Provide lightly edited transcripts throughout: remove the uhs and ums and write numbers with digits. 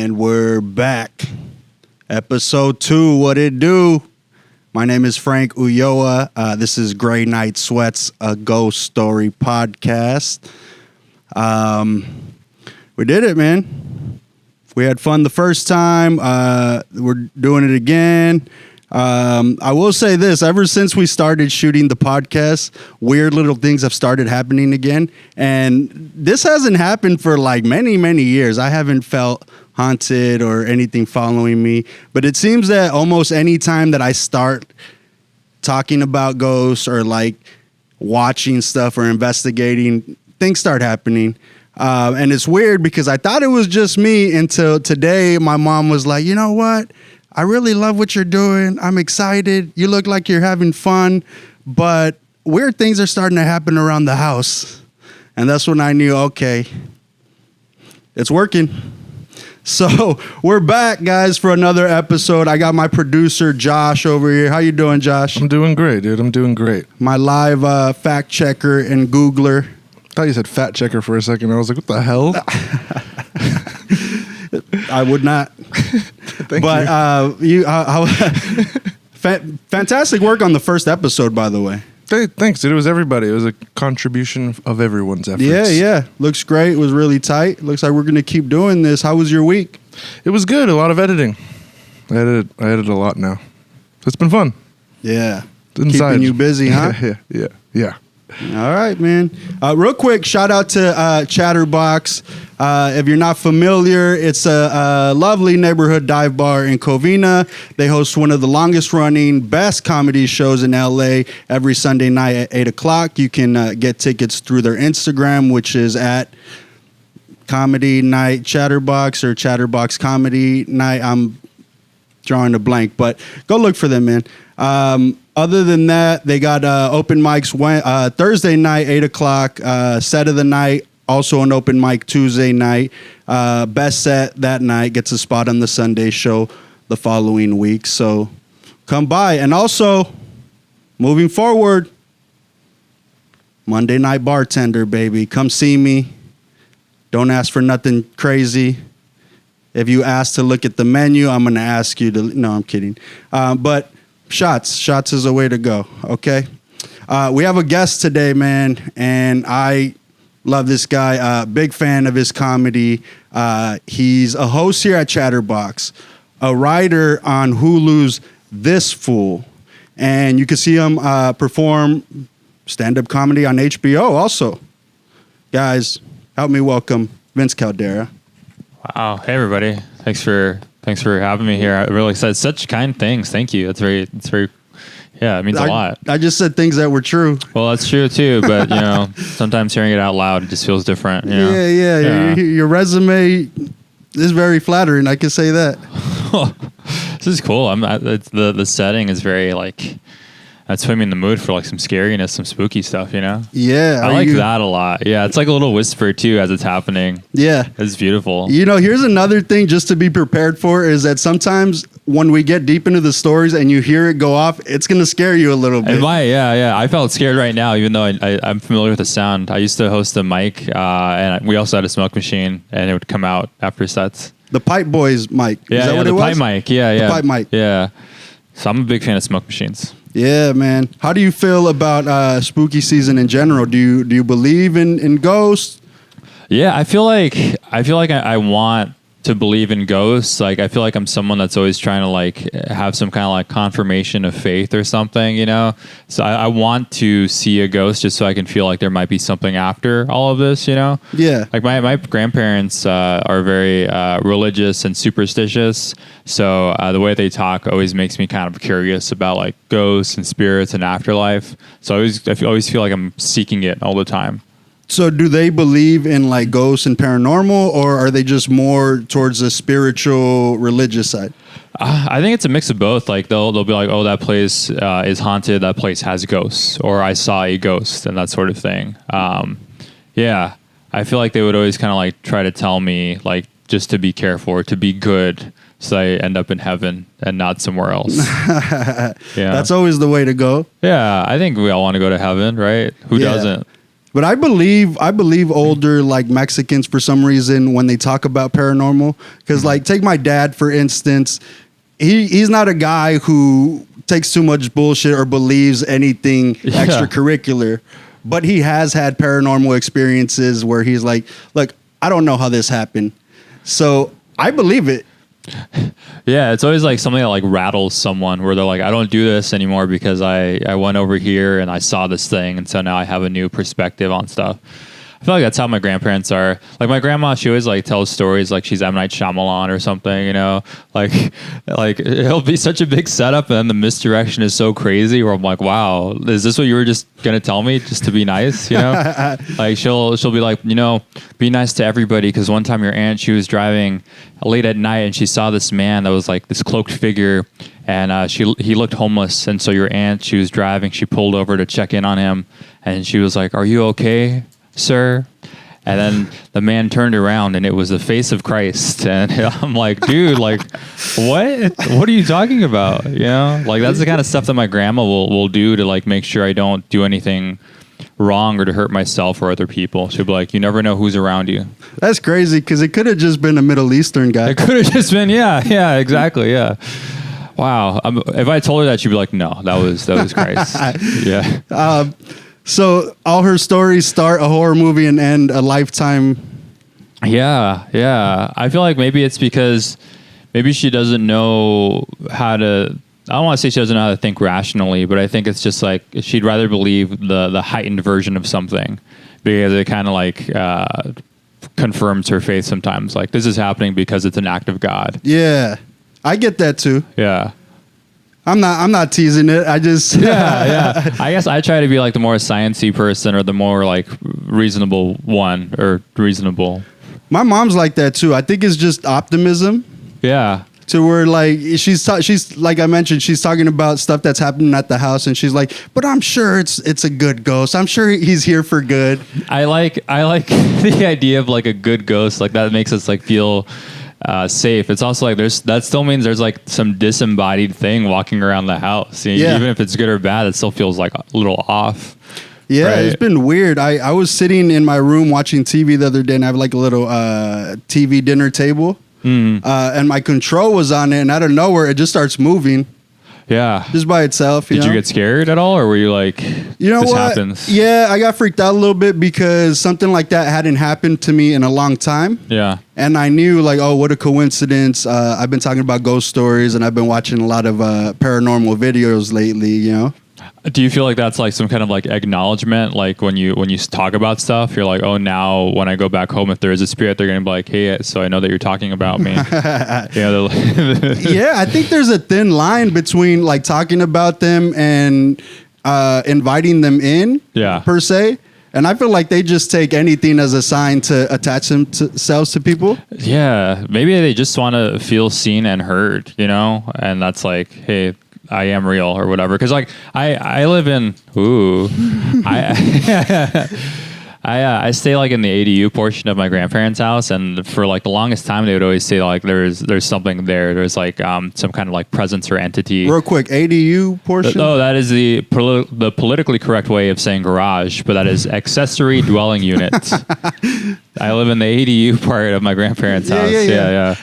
And we're back. Episode 2, what it do? My name is Frank Ulloa. This is Gray Night Sweats, a ghost story podcast. We did it, man. We had fun the first time. We're doing it again. I will say this, ever since we started shooting the podcast, weird little things have started happening again. And this hasn't happened for like many, many years. I haven't felt haunted or anything following me. But it seems that almost any time that I start talking about ghosts or like watching stuff or investigating, things start happening. And it's weird because I thought it was just me until today. My mom was like, you know what? I really love what you're doing. I'm excited. You look like you're having fun, but weird things are starting to happen around the house. And that's when I knew, okay, it's working. So we're back, guys, for another episode. I got my producer, Josh, over here. How you doing, Josh? I'm doing great, dude. I'm doing great. My live fact checker and Googler. I thought you said fat checker for a second. I was like, what the hell? I would not. Thank you. Fantastic work on the first episode, by the way. Hey, thanks, dude. It was everybody. It was a contribution of everyone's efforts. Yeah. Looks great. It was really tight. Looks like we're going to keep doing this. How was your week? It was good. A lot of editing. I edit a lot now. It's been fun. Yeah. Inside. Keeping you busy, huh? Yeah. All right, man. Real quick, shout out to Chatterbox. If you're not familiar, it's a lovely neighborhood dive bar in Covina. They host one of the longest running, best comedy shows in LA every Sunday night at 8 o'clock. You can get tickets through their Instagram, which is at Comedy Night Chatterbox or Chatterbox Comedy Night. I'm drawing a blank, but go look for them, man. Other than that, they got open mics Thursday night, 8 o'clock, set of the night, also an open mic Tuesday night. Best set that night gets a spot on the Sunday show the following week. So come by. And also, moving forward, Monday Night Bartender, baby. Come see me. Don't ask for nothing crazy. If you ask to look at the menu, I'm going to ask you to... No, I'm kidding. But... Shots is a way to go, okay? We have a guest today, man, and I love this guy. Big fan of his comedy. He's a host here at Chatterbox, a writer on Hulu's This Fool, and you can see him perform stand-up comedy on HBO also. Guys, help me welcome Vince Caldera. Wow. Hey, everybody. Thanks for having me here. I really said such kind things. Thank you. It's very, yeah, it means a lot. I just said things that were true. Well, that's true too, but sometimes hearing it out loud, it just feels different. Yeah. Your resume is very flattering. I can say that. This is cool. The setting is very that's putting me in the mood for some scariness, some spooky stuff, Yeah. I like that a lot. Yeah. It's like a little whisper too as it's happening. Yeah. It's beautiful. Here's another thing just to be prepared for is that sometimes when we get deep into the stories and you hear it go off, it's going to scare you a little bit. It might, yeah. I felt scared right now, even though I'm familiar with the sound. I used to host a mic, and we also had a smoke machine, and it would come out after sets. The Pipe Boys mic. Is that what it was? The pipe mic. Yeah. The pipe mic. Yeah. So I'm a big fan of smoke machines. Yeah, man. How do you feel about spooky season in general? Do you believe in ghosts? Yeah, I feel like I want to believe in ghosts. I feel like I'm someone that's always trying to have some kind of confirmation of faith or something, So I want to see a ghost just so I can feel like there might be something after all of this, Yeah. My grandparents are very religious and superstitious, so the way they talk always makes me kind of curious about ghosts and spirits and afterlife. So I always feel like I'm seeking it all the time. So do they believe in ghosts and paranormal, or are they just more towards the spiritual, religious side? I think it's a mix of both. They'll be like, oh, that place is haunted. That place has ghosts, or I saw a ghost, and that sort of thing. Yeah, I feel like they would always kind of try to tell me just to be careful or to be good, so I end up in heaven and not somewhere else. Yeah, that's always the way to go. Yeah, I think we all want to go to heaven, right? Who doesn't? But I believe older like Mexicans for some reason when they talk about paranormal, because like take my dad for instance, he's not a guy who takes too much bullshit or believes anything extracurricular, but he has had paranormal experiences where he's like, look, I don't know how this happened, so I believe it. Yeah, it's always like something that like rattles someone where they're like, I don't do this anymore because I went over here and I saw this thing, and so now I have a new perspective on stuff. I feel like that's how my grandparents are. Like my grandma, she always like tells stories like she's M. Night Shyamalan or something, you know? Like it'll be such a big setup and then the misdirection is so crazy where I'm like, wow, is this what you were just gonna tell me just to be nice, you know? Like she'll be like, you know, be nice to everybody because one time your aunt, she was driving late at night and she saw this man that was like this cloaked figure, and he looked homeless, and so your aunt, she was driving, she pulled over to check in on him, and she was like, are you okay, sir? And then the man turned around and it was the face of Christ. And I'm like, dude, like, what are you talking about? You know, like that's the kind of stuff that my grandma will do to like make sure I don't do anything wrong or to hurt myself or other people. She'll be like, you never know who's around you. That's crazy because it could have just been a Middle Eastern guy. It could have just been, yeah, exactly, yeah. Wow. If I told her that, she'd be like, no, that was Christ. Yeah. So all her stories start a horror movie and end a lifetime. Yeah. I feel like maybe it's because maybe she doesn't know how to. I don't want to say she doesn't know how to think rationally, but I think it's just like she'd rather believe the heightened version of something because it kind of like confirms her faith sometimes. Like this is happening because it's an act of God. Yeah, I get that too. Yeah. I'm not teasing it. I just yeah. I guess I try to be like the more sciencey person or the more like reasonable one or reasonable. My mom's like that too. I think it's just optimism. Yeah. To where like she's like I mentioned, she's talking about stuff that's happening at the house, and she's like, but I'm sure it's a good ghost. I'm sure he's here for good. I like the idea of like a good ghost. Like that makes us like feel safe. It's also like that still means there's like some disembodied thing walking around the house. You know, yeah. Even if it's good or bad, it still feels like a little off. Yeah, right? It's been weird. I was sitting in my room watching TV the other day, and I have like a little TV dinner table, and my control was on it, and out of nowhere, it just starts moving. Yeah. Just by itself. Did you get scared at all, or were you like, you know this what? happens? Yeah, I got freaked out a little bit because something like that hadn't happened to me in a long time. Yeah. And I knew like, oh, what a coincidence. I've been talking about ghost stories, and I've been watching a lot of paranormal videos lately, you know? Do you feel like that's like some kind of like acknowledgement? Like when you talk about stuff, you're like, oh, now when I go back home, if there is a spirit, they're going to be like, hey, so I know that you're talking about me. Yeah, I think there's a thin line between like talking about them and inviting them in, per se. And I feel like they just take anything as a sign to attach themselves to people. Yeah, maybe they just want to feel seen and heard, you know? And that's like, hey, I am real or whatever. Because like I live in I stay like in the ADU portion of my grandparents' house, and for like the longest time they would always say like there's something there. There's like some kind of like presence or entity. Real quick, ADU portion. Oh, that is the politically correct way of saying garage, but that is accessory dwelling unit. I live in the ADU part of my grandparents' house. Yeah.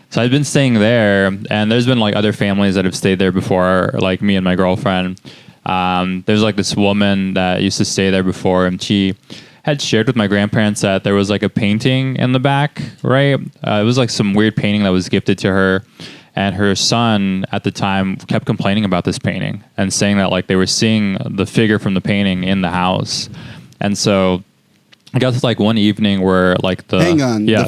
So I've been staying there, and there's been like other families that have stayed there before, like me and my girlfriend. There's like this woman that used to stay there before, and she had shared with my grandparents that there was like a painting in the back, right? It was like some weird painting that was gifted to her, and her son at the time kept complaining about this painting and saying that like they were seeing the figure from the painting in the house. And so I got to like one evening where like the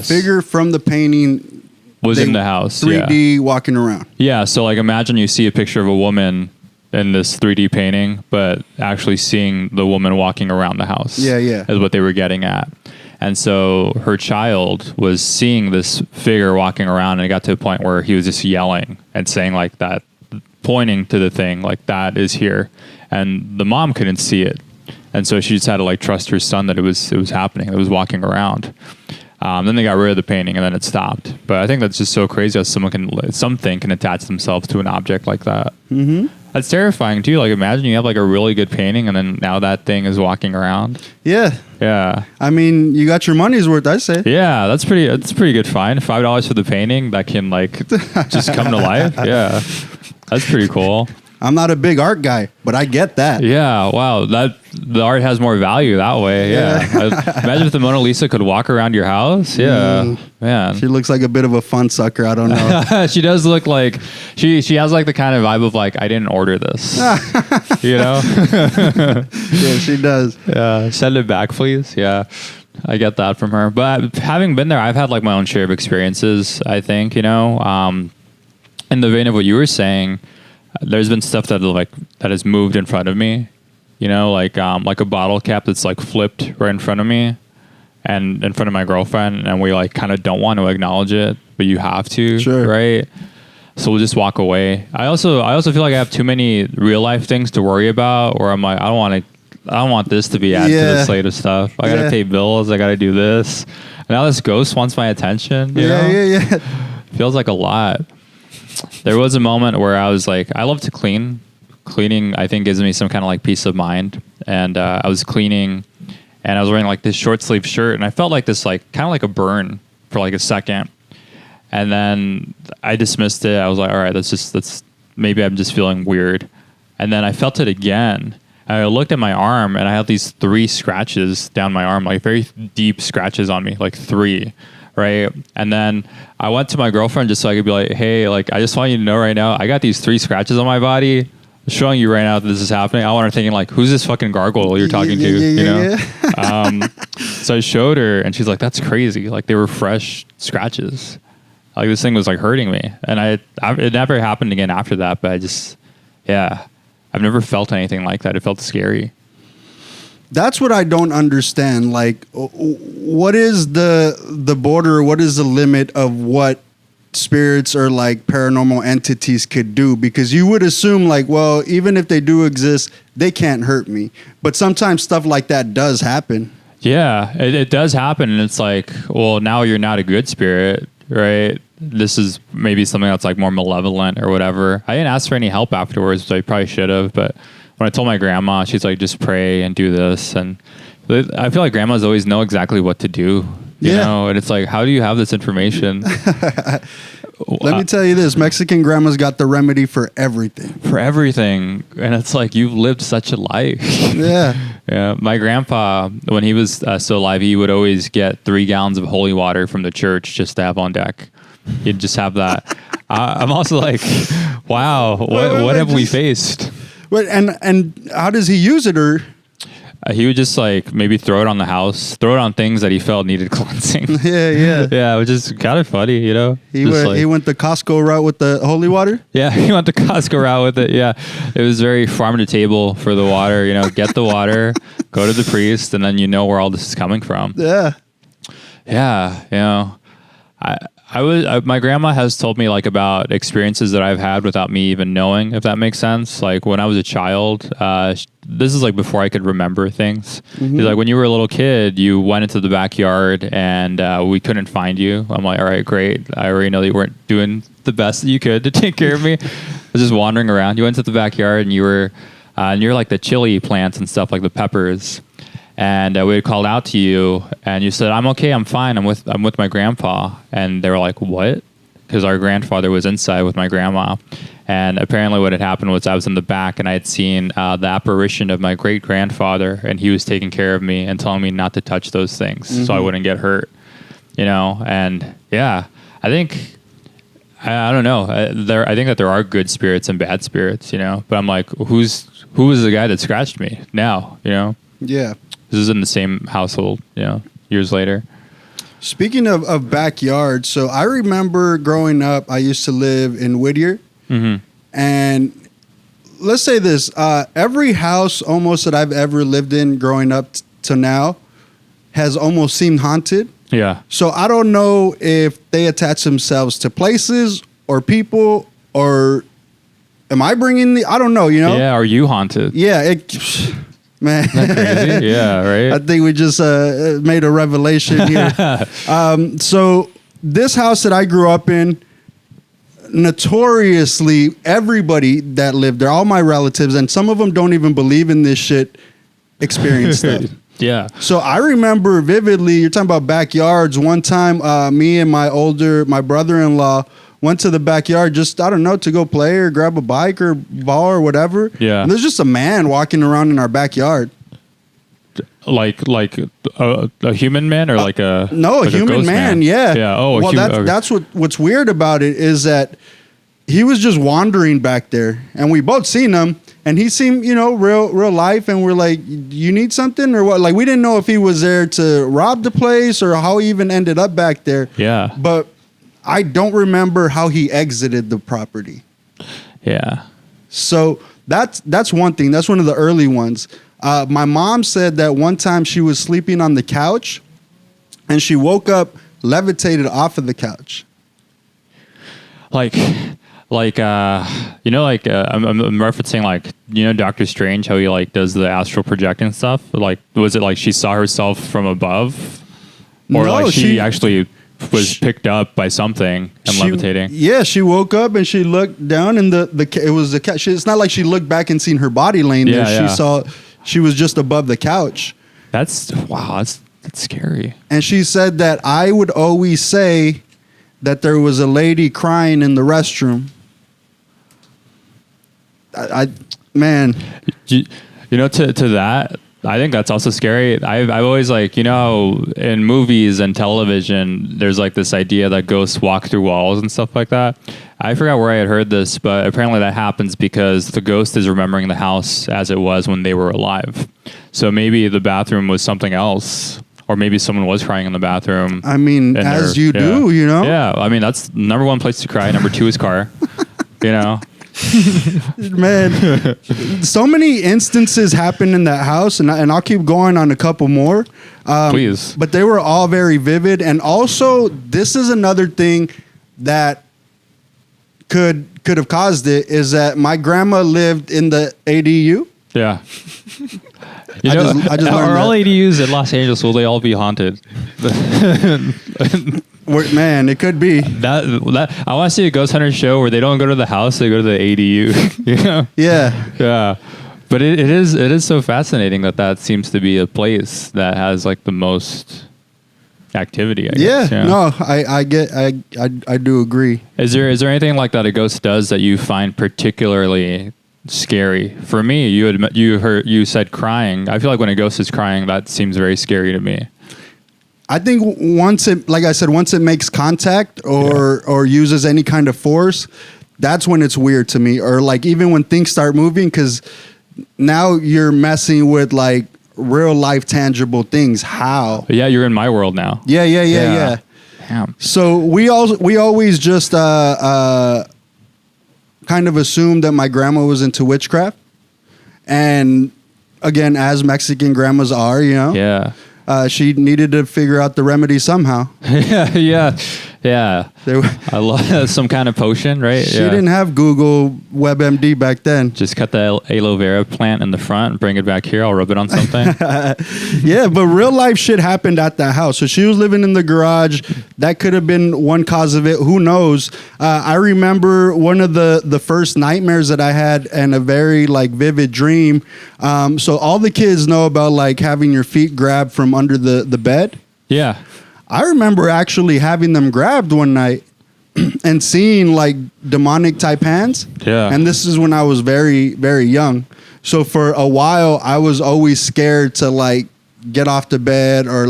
figure from the painting was in the house, 3D walking around. Yeah, so like imagine you see a picture of a woman in this 3D painting, but actually seeing the woman walking around the house. Yeah. Is what they were getting at. And so her child was seeing this figure walking around, and it got to a point where he was just yelling and saying like that, pointing to the thing like that is here. And the mom couldn't see it. And so she just had to like trust her son that it was happening. It was walking around. Then they got rid of the painting, and then it stopped. But I think that's just so crazy how something can attach themselves to an object like that. Mm-hmm. That's terrifying too. Like imagine you have like a really good painting and then now that thing is walking around. Yeah. Yeah. I mean, you got your money's worth, I say. Yeah, that's a pretty good fine. $5 for the painting that can like just come to life. Yeah. That's pretty cool. I'm not a big art guy, but I get that. Yeah, wow. The art has more value that way. Yeah. Imagine if the Mona Lisa could walk around your house. Yeah. Man. She looks like a bit of a fun sucker. I don't know. She does look like she has like the kind of vibe of like I didn't order this. You know? Yeah, she does. Yeah. Send it back, please. Yeah. I get that from her. But having been there, I've had like my own share of experiences, I think, you know. In the vein of what you were saying, there's been stuff that has moved in front of me, you know, like a bottle cap that's like flipped right in front of me and in front of my girlfriend, and we like kind of don't want to acknowledge it, but you have to, sure, right? So we'll just walk away. I also feel like I have too many real life things to worry about, or I'm like I don't want this to be added to the slate of stuff. I gotta pay bills. I gotta do this. And now this ghost wants my attention. You know? Yeah. Feels like a lot. There was a moment where I was like, I love to clean. Cleaning, I think, gives me some kind of like peace of mind. And I was cleaning, and I was wearing like this short sleeve shirt, and I felt like this like kind of like a burn for like a second, and then I dismissed it. I was like, all right, that's maybe I'm just feeling weird. And then I felt it again. And I looked at my arm, and I had these 3 scratches down my arm, like very deep scratches on me, like 3. Right. And then I went to my girlfriend just so I could be like, hey, like, I just want you to know right now, I got these 3 scratches on my body. I'm showing you right now that this is happening. I want her thinking like, who's this fucking gargoyle you're talking to? You know? So I showed her, and she's like, that's crazy. Like they were fresh scratches. Like this thing was like hurting me. And it never happened again after that. But I've never felt anything like that. It felt scary. That's what I don't understand. Like, what is the border? What is the limit of what spirits or like paranormal entities could do? Because you would assume like, well, even if they do exist, they can't hurt me. But sometimes stuff like that does happen. Yeah, it does happen. And it's like, well, now you're not a good spirit, right? This is maybe something that's like more malevolent or whatever. I didn't ask for any help afterwards, so I probably should have, but when I told my grandma, she's like, just pray and do this. And I feel like grandmas always know exactly what to do, you know? And it's like, how do you have this information? Let me tell you this, Mexican grandmas got the remedy for everything. For everything. And it's like, you've lived such a life. Yeah. My grandpa, when he was still alive, he would always get 3 gallons of holy water from the church just to have on deck. He'd just have that. I'm also like, wow, what have we faced? But and how does he use it? Or he would just like maybe throw it on the house, throw it on things that he felt needed cleansing. Yeah, which is kind of funny, you know. He went the Costco route with the holy water. Yeah, he went the Costco route with it. Yeah, it was very farm to table for the water. You know, get the water, go to the priest, and then you know where all this is coming from. Yeah. You know, my grandma has told me like about experiences that I've had without me even knowing, if that makes sense. Like when I was a child, this is like before I could remember things. Mm-hmm. Like when you were a little kid, you went into the backyard and we couldn't find you. I'm like, all right, great. I already know that you weren't doing the best that you could to take care of me. I was just wandering around. You went to the backyard and you were near like the chili plants and stuff, like the peppers. And we had called out to you, and you said, "I'm okay, I'm fine. I'm with my grandpa." And they were like, "What?" Because our grandfather was inside with my grandma, and apparently what had happened was I was in the back, and I had seen the apparition of my great grandfather, and he was taking care of me and telling me not to touch those things so I wouldn't get hurt, you know. And yeah, I think I don't know. I think that there are good spirits and bad spirits, you know. But I'm like, who is the guy that scratched me now, you know? Yeah. This is in the same household, you know, years later. Speaking of backyard, so I remember growing up, I used to live in Whittier. Mm-hmm. And let's say this, every house almost that I've ever lived in growing up to now has almost seemed haunted. Yeah. So I don't know if they attach themselves to places or people, or am I bringing I don't know, you know? Yeah, are you haunted? Yeah, man. Isn't that crazy? Yeah, right? I think we just made a revelation here. So this house that I grew up in, notoriously everybody that lived there, all my relatives, and some of them don't even believe in this shit, experienced stuff. Yeah. So I remember vividly, you're talking about backyards. One time, me and my brother-in-law went to the backyard just, I don't know, to go play or grab a bike or ball or whatever. Yeah. And there's just a man walking around in our backyard. Like a human man or like a no, like a human ghost man. Yeah. Yeah. Oh, well, that's what's weird about it is that he was just wandering back there, and we both seen him, and he seemed, real life, and we're like, you need something or what? Like, we didn't know if he was there to rob the place or how he even ended up back there. Yeah. But I don't remember how he exited the property. Yeah. So that's one thing. That's one of the early ones. My mom said that one time she was sleeping on the couch, and she woke up levitated off of the couch. I'm referencing Doctor Strange, how he does the astral projecting stuff. Like, was it like she saw herself from above, or no, she actually was picked up by something and levitating? Yeah, she woke up and she looked down, and it was the couch. It's not like she looked back and seen her body laying there. Yeah. She saw she was just above the couch. That's scary. And she said that I would always say that there was a lady crying in the restroom. Man, to that, I think that's also scary. I've always in movies and television, there's this idea that ghosts walk through walls and stuff like that. I forgot where I had heard this, but apparently that happens because the ghost is remembering the house as it was when they were alive. So maybe the bathroom was something else, or maybe someone was crying in the bathroom. I mean, as you do, Yeah, I mean, that's number one place to cry. Number two is car, Man, so many instances happened in that house, and I'll keep going on a couple more. Please. But they were all very vivid. And also, this is another thing that could have caused it, is that my grandma lived in the ADU. Yeah. I just are learned all that. ADUs in Los Angeles, will they all be haunted? Man, it could be. That I want to see a ghost hunter show where they don't go to the house, they go to the ADU. Yeah. Yeah. But it is so fascinating that seems to be a place that has the most activity, I guess. Yeah. No, I do agree. Is there anything like that a ghost does that you find particularly scary? For me, you said crying. I feel like when a ghost is crying, that seems very scary to me. I think once it makes contact or uses any kind of force, that's when it's weird to me. Or even when things start moving, because now you're messing with real life tangible things. How? Yeah, you're in my world now. Yeah. Damn. So we always just kind of assumed that my grandma was into witchcraft, and again, as Mexican grandmas are, Yeah. She needed to figure out the remedy somehow. Yeah. I love some kind of potion, right? She didn't have Google WebMD back then. Just cut the aloe vera plant in the front and bring it back here. I'll rub it on something. Yeah, but real life shit happened at that house. So she was living in the garage. That could have been one cause of it. Who knows? I remember one of the first nightmares that I had, and a very vivid dream. So all the kids know about having your feet grabbed from under the bed. Yeah. I remember actually having them grabbed one night and seeing demonic type hands. Yeah. And this is when I was very, very young. So for a while, I was always scared to get off the bed or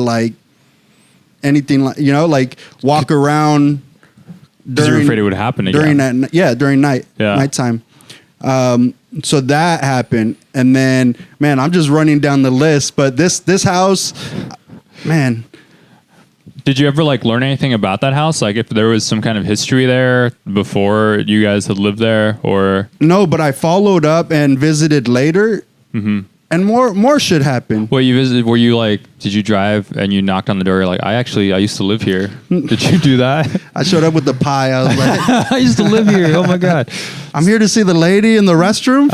anything walk around. Because you were afraid it would happen again. During nighttime. So that happened. And then, man, I'm just running down the list. But this house, man. Did you ever learn anything about that house? If there was some kind of history there before you guys had lived there, or? No, but I followed up and visited later, and more shit happened. Well, you visited. Were you did you drive and you knocked on the door? You're I used to live here. Did you do that? I showed up with the pie. I was like, I used to live here. Oh my god! I'm here to see the lady in the restroom.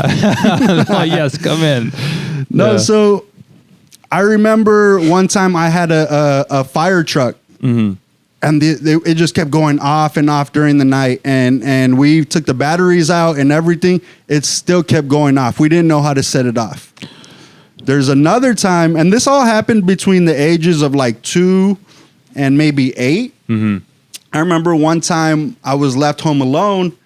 Yes, come in. No, so I remember one time I had a fire truck. and it just kept going off and off during the night. And we took the batteries out and everything. It still kept going off. We didn't know how to set it off. There's another time, and this all happened between the ages of like 2 and maybe 8. Mm-hmm. I remember one time I was left home alone,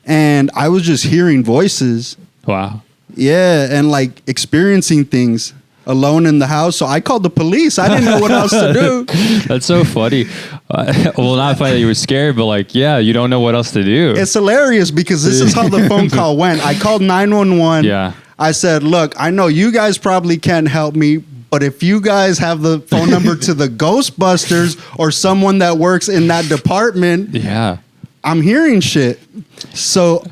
and I was just hearing voices. Wow. Yeah, and like experiencing things alone in the house. So I called the police. I didn't know what else to do. That's so funny. Well, not funny that you were scared, but like, yeah, you don't know what else to do. It's hilarious because this is how the phone call went. I called 911. Yeah. I said, look, I know you guys probably can't help me, but if you guys have the phone number to the Ghostbusters or someone that works in that department, Yeah. I'm hearing shit. So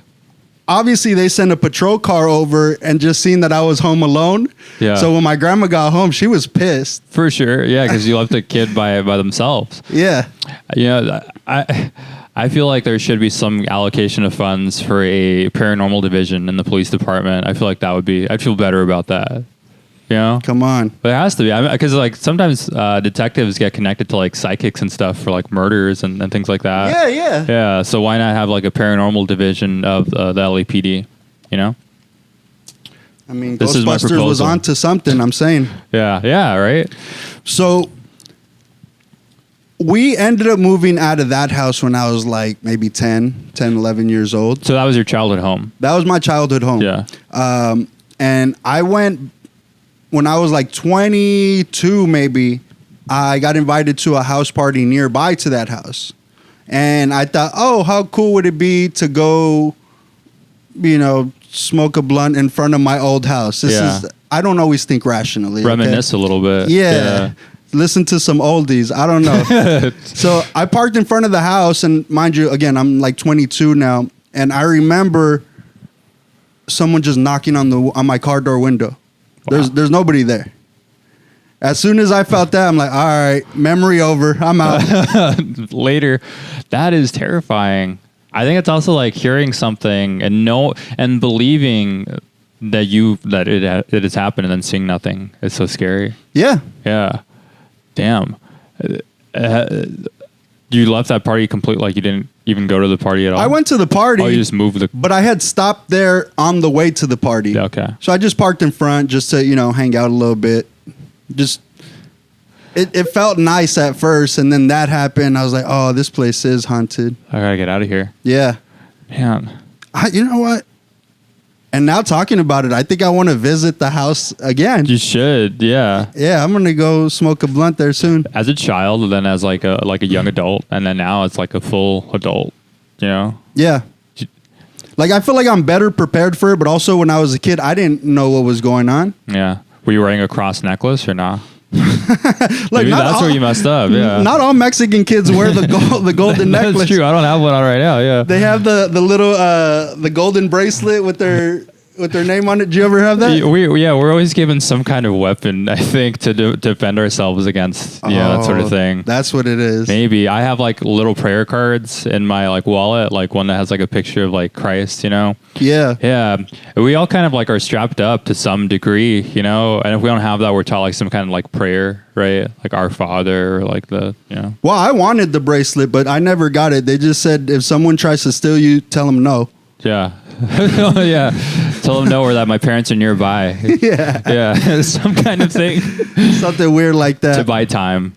obviously they sent a patrol car over and just seen that I was home alone. Yeah. So when my grandma got home, she was pissed. For sure. Yeah, because you left a kid by themselves. Yeah. You know, I feel like there should be some allocation of funds for a paranormal division in the police department. I feel like that would be, I'd feel better about that. You know? Come on. But it has to be. Because like sometimes detectives get connected to like psychics and stuff for like murders and things like that. Yeah, yeah. Yeah. So why not have like a paranormal division of the LAPD? You know? I mean, This is my Ghostbusters was proposal. onto something, I'm saying. Yeah. Yeah. Right. So we ended up moving out of that house when I was like maybe 10, 11 years old. So that was your childhood home. That was my childhood home. Yeah. And I went when I was like 22, maybe. I got invited to a house party nearby to that house. And I thought, oh, how cool would it be to go, you know, smoke a blunt in front of my old house. I don't always think rationally. Reminisce a little bit. Yeah. Listen to some oldies. I don't know. So I parked in front of the house, and mind you, again, I'm like 22 now, and I remember someone just knocking on my car door window. Wow. There's nobody there. As soon as I felt that, I'm like, all right, memory over. I'm out. Later. That is terrifying. I think it's also like hearing something and believing that it has happened and then seeing nothing. It's so scary. Yeah. Yeah. Damn. You left that party complete, like you didn't even go to the party at all? I went to the party. Oh, you just moved but I had stopped there on the way to the party. Yeah, okay. So I just parked in front just to, hang out a little bit. Just, it felt nice at first, and then that happened. I was like, oh, this place is haunted. I gotta get out of here. Yeah. Man. You know what? And now talking about it, I think I want to visit the house again. You should, yeah. Yeah, I'm gonna go smoke a blunt there soon. As a child, and then as like a young adult, and then now it's like a full adult. You know? Yeah. Like I feel like I'm better prepared for it, but also when I was a kid, I didn't know what was going on. Yeah. Were you wearing a cross necklace or not? Like Maybe that's where you messed up. Yeah. Not all Mexican kids wear the golden necklace. That's true. I don't have one on right now. Yeah. They have the little the golden bracelet with their name on it. Do you ever have that? We're always given some kind of weapon, I think, to defend ourselves against that sort of thing. That's what it is. Maybe I have like little prayer cards in my like wallet, like one that has like a picture of like Christ, Yeah. Yeah. We all kind of like are strapped up to some degree, and if we don't have that, we're taught like some kind of like prayer, right? Like Our Father, or like the. Well, I wanted the bracelet, but I never got it. They just said if someone tries to steal you, tell them no. Yeah. Yeah. Tell them no, or that my parents are nearby. Yeah. Yeah. Some kind of thing. Something weird like that. To buy time.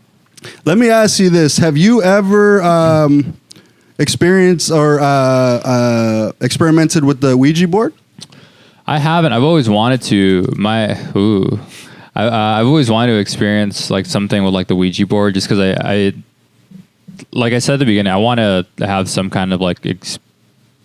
Let me ask you this. Have you ever experienced or experimented with the Ouija board? I haven't. I've always wanted to. I've always wanted to experience like something with like the Ouija board, just because I like I said at the beginning, I want to have some kind of like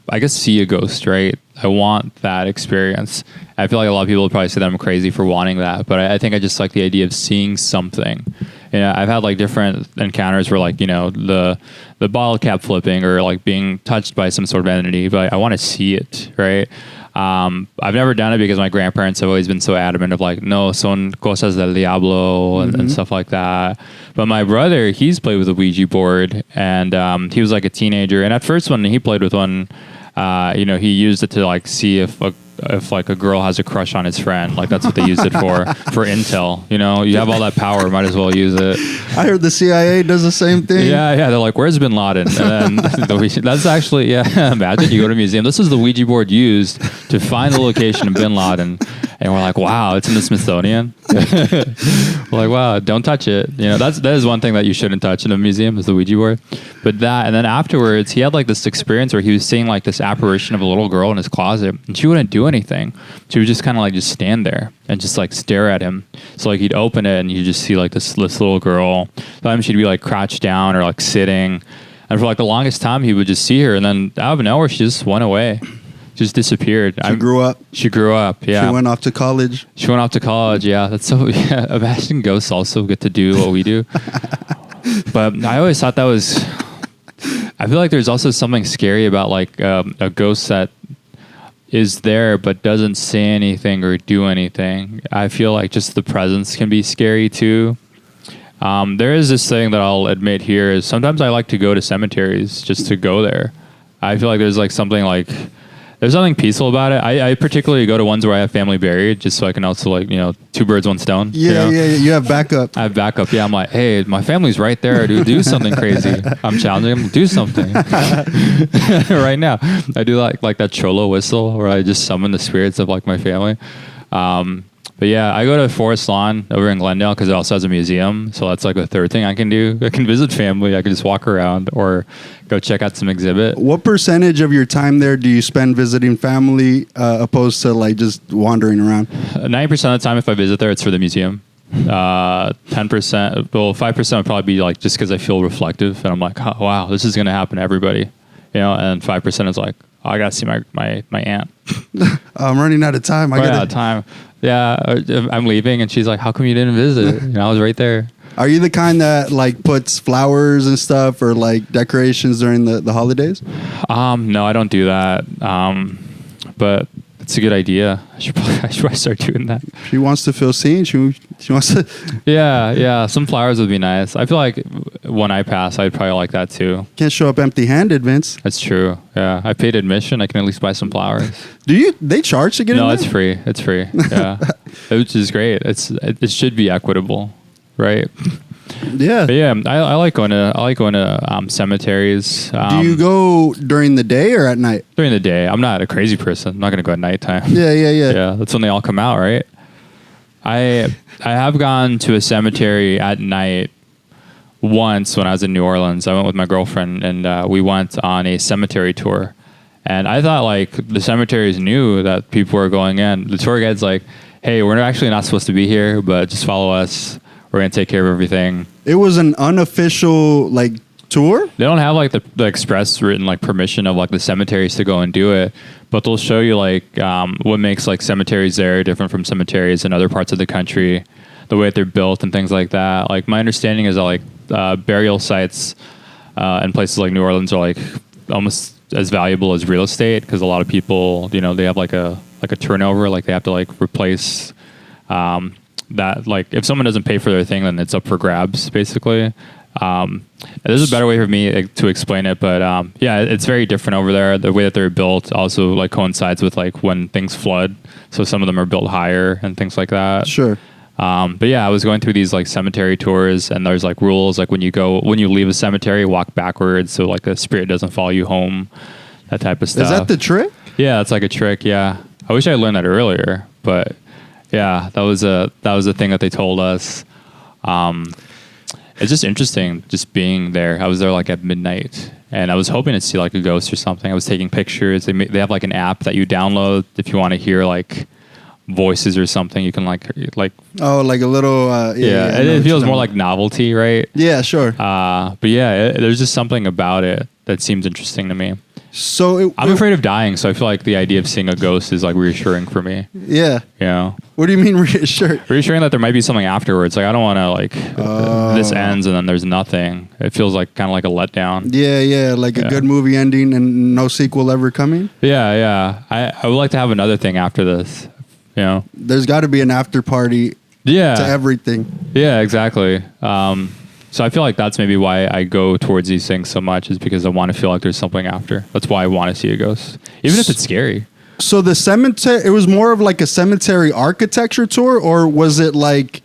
I guess see a ghost, right? I want that experience. I feel like a lot of people would probably say that I'm crazy for wanting that, but I think I just like the idea of seeing something. I've had like different encounters where like, the bottle cap flipping or like being touched by some sort of entity, but I want to see it, right? I've never done it because my grandparents have always been so adamant of like, no, son cosas del diablo and stuff like that. But my brother, he's played with a Ouija board, and he was like a teenager. And at first when he played with one, he used it to like see if a if like a girl has a crush on his friend, like that's what they use it for intel. You know, you have all that power, might as well use it. I heard the CIA does the same thing. Yeah, they're like, "Where's Bin Laden?" And then that's actually, imagine you go to a museum. This is the Ouija board used to find the location of Bin Laden, and we're like, "Wow, it's in the Smithsonian." We're like, "Wow, don't touch it." You know, that is one thing that you shouldn't touch in a museum is the Ouija board. But that, and then afterwards, he had like this experience where he was seeing like this apparition of a little girl in his closet, and she wouldn't do anything. She would just kind of like just stand there and just like stare at him. So like he'd open it and you just see like this little girl. Sometimes she'd be like crouched down or like sitting, and for like the longest time he would just see her, and then out of nowhere she just went away, just disappeared. She grew up. She grew up. Yeah. She went off to college. She went off to college. Yeah, that's so. Yeah, imagine ghosts also get to do what we do. But I always thought that was. I feel like there's also something scary about like a ghost that is there but doesn't say anything or do anything. I feel like just the presence can be scary too. There is this thing that I'll admit here is sometimes I like to go to cemeteries just to go there. I feel like there's like something like there's something peaceful about it. I particularly go to ones where I have family buried just so I can also like, you know, two birds, one stone. Yeah, you know? yeah, you have backup. I have backup. Yeah, I'm like, hey, my family's right there, dude. Do something crazy. I'm challenging them. Do something right now. I do like that cholo whistle where I just summon the spirits of like my family. But yeah, I go to Forest Lawn over in Glendale because it also has a museum. So that's like the third thing I can do. I can visit family. I can just walk around or go check out some exhibit. What percentage of your time there do you spend visiting family opposed to like just wandering around? 90% of the time, if I visit there, it's for the museum. 10%, well, 5% would probably be like just because I feel reflective and I'm like, oh, wow, this is going to happen to everybody, you know. And 5% is like, oh, I got to see my aunt. I'm running out of time. I got out of time. Yeah, I'm leaving, and she's like, "How come you didn't visit?" You know, I was right there. Are you the kind that like puts flowers and stuff or like decorations during the holidays? No, I don't do that. But it's a good idea. I should probably start doing that. She wants to feel seen. She wants to. Yeah. Some flowers would be nice. I feel like when I pass, I'd probably like that too. Can't show up empty-handed, Vince. That's true. Yeah, I paid admission. I can at least buy some flowers. They charge to get in there? No, it's free. It's free. Yeah, which is great. It should be equitable, right? Yeah. But yeah, I like going to cemeteries. Do you go during the day or at night? During the day. I'm not a crazy person. I'm not going to go at nighttime. Yeah. Yeah, that's when they all come out, right? I have gone to a cemetery at night once when I was in New Orleans. I went with my girlfriend and we went on a cemetery tour. And I thought like the cemeteries knew that people were going in. The tour guide's like, hey, we're actually not supposed to be here, but just follow us. We're going to take care of everything. It was an unofficial like tour? They don't have like the express written like permission of like the cemeteries to go and do it, but they'll show you like what makes like cemeteries there different from cemeteries in other parts of the country, the way that they're built and things like that. Like my understanding is that like burial sites in places like New Orleans are like almost as valuable as real estate because a lot of people, you know, they have like a turnover, like they have to like replace that. Like if someone doesn't pay for their thing, then it's up for grabs basically. There's a better way for me to explain it, but yeah, it's very different over there. The way that they're built also like coincides with like when things flood, so some of them are built higher and things like that. Sure. But yeah, I was going through these like cemetery tours, and there's like rules like when you leave a cemetery, walk backwards so like a spirit doesn't follow you home, that type of stuff. Is that the trick? Yeah, it's like a trick. Yeah, I wish I learned that earlier, but yeah, that was a thing that they told us. It's just interesting just being there. I was there like at midnight and I was hoping to see like a ghost or something. I was taking pictures. They have like an app that you download if you want to hear like voices or something. You can like oh, like a little yeah it feels more like novelty, right? Yeah, sure. But yeah, there's just something about it that seems interesting to me. So I'm afraid of dying, so I feel like the idea of seeing a ghost is like reassuring for me. Yeah. You know? What do you mean reassuring? Reassuring that there might be something afterwards. Like I don't want to like this ends and then there's nothing. It feels like kind of like a letdown. Yeah, like a good movie ending and no sequel ever coming. Yeah. I would like to have another thing after this. You know? There's got to be an after party. Yeah. To everything. Yeah, exactly. So I feel like that's maybe why I go towards these things so much is because I want to feel like there's something after. That's why I want to see a ghost, even if it's scary. So the cemetery, it was more of like a cemetery architecture tour, or was it like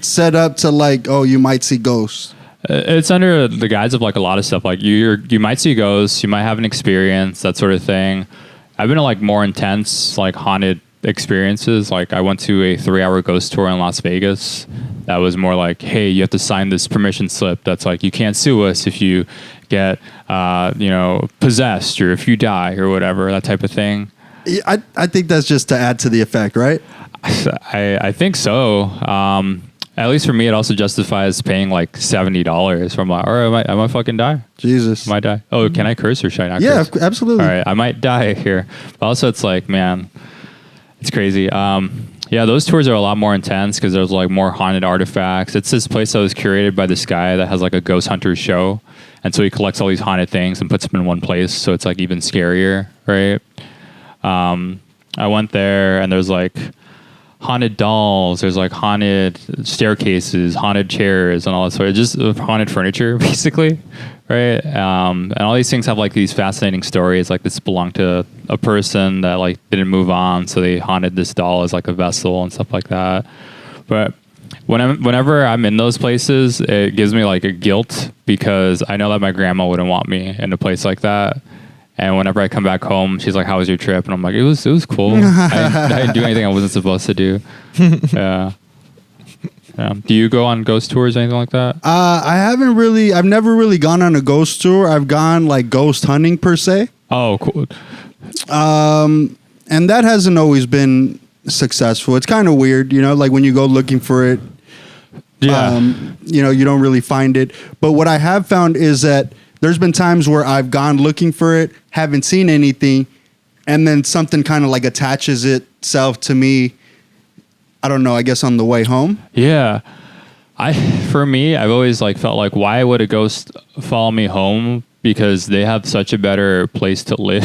set up to like, oh, you might see ghosts? It's under the guise of like a lot of stuff. Like you might see ghosts, you might have an experience, that sort of thing. I've been to like more intense, like haunted experiences. Like I went to a 3-hour ghost tour in Las Vegas. That was more like, hey, you have to sign this permission slip. That's like, you can't sue us if you get, possessed or if you die or whatever, that type of thing. I think that's just to add to the effect, right? I think so. At least for me, it also justifies paying like $70 from like, or I might fucking die. Jesus. I might die. Oh, can I curse or should I not Yeah, curse? absolutely. All right, I might die here. But also, it's like, man, it's crazy. Yeah, those tours are a lot more intense because there's like more haunted artifacts. It's this place that was curated by this guy that has like a ghost hunter show. And so he collects all these haunted things and puts them in one place. So it's like even scarier, right? I went there and there's like haunted dolls, there's like haunted staircases, haunted chairs, and all that sort of just haunted furniture, basically, right? And all these things have like these fascinating stories. Like this belonged to a person that like didn't move on, so they haunted this doll as like a vessel and stuff like that. But whenever I'm in those places, it gives me like a guilt because I know that my grandma wouldn't want me in a place like that. And whenever I come back home, she's like, "How was your trip?" And I'm like, "It was cool. I didn't do anything I wasn't supposed to do." Yeah. Do you go on ghost tours or anything like that? I've never really gone on a ghost tour. I've gone like ghost hunting per se. Oh, cool. And that hasn't always been successful. It's kind of weird, like when you go looking for it, Yeah. You don't really find it. But what I have found is that there's been times where I've gone looking for it, haven't seen anything, and then something kind of like attaches itself to me. I don't know, I guess on the way home. Yeah. For me, I've always like felt like, why would a ghost follow me home? Because they have such a better place to live.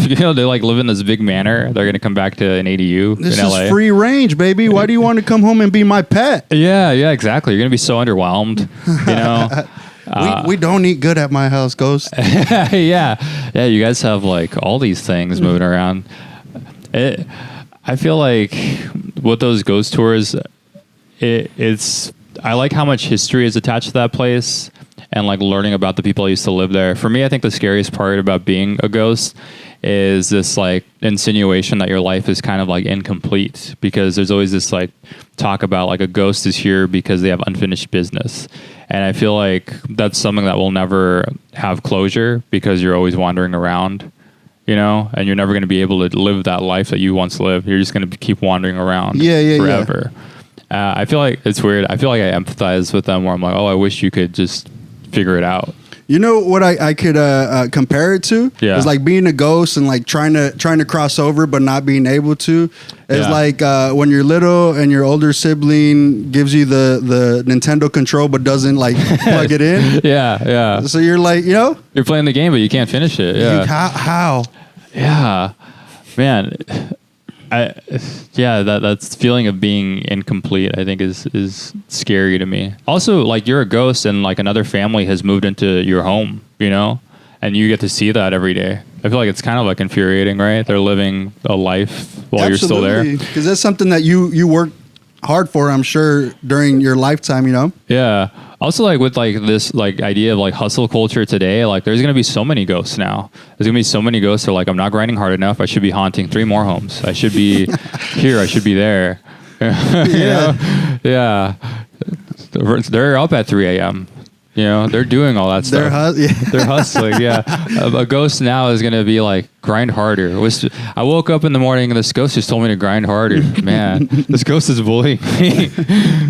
They like live in this big manor. They're gonna come back to an ADU This in is LA. free range, baby. Why do you want to come home and be my pet? Yeah, exactly. You're gonna be so underwhelmed. We don't eat good at my house, Ghost. yeah. You guys have like all these things moving around. I feel like with those ghost tours, it's I like how much history is attached to that place and like learning about the people that used to live there. For me, I think the scariest part about being a ghost is this like insinuation that your life is kind of like incomplete, because there's always this like talk about like a ghost is here because they have unfinished business. And I feel like that's something that will never have closure because you're always wandering around, and you're never going to be able to live that life that you once lived. You're just going to keep wandering around forever. I feel like it's weird. I feel like I empathize with them where I'm like, oh, I wish you could just figure it out. You know what I could compare it to? Yeah. It's like being a ghost and like trying to cross over but not being able to. It's like when you're little and your older sibling gives you the Nintendo control but doesn't like plug it in. Yeah. So you're like, You're playing the game but you can't finish it. Yeah. How? Yeah. Man. That's feeling of being incomplete, I think is scary to me. Also, like you're a ghost and like another family has moved into your home, and you get to see that every day. I feel like it's kind of like infuriating, right? They're living a life while you're still there. Because that's something that you work hard for, I'm sure, during your lifetime, Yeah. Also, like with like this like idea of like hustle culture today, like there's gonna be so many ghosts now. There's gonna be so many ghosts who are like, I'm not grinding hard enough. I should be haunting 3 more homes. I should be here. I should be there. Yeah. They're up at 3 a.m. They're doing all that stuff. They're hustling. Yeah. A ghost now is gonna be like, grind harder. I woke up in the morning and this ghost just told me to grind harder. Man, this ghost is bullying me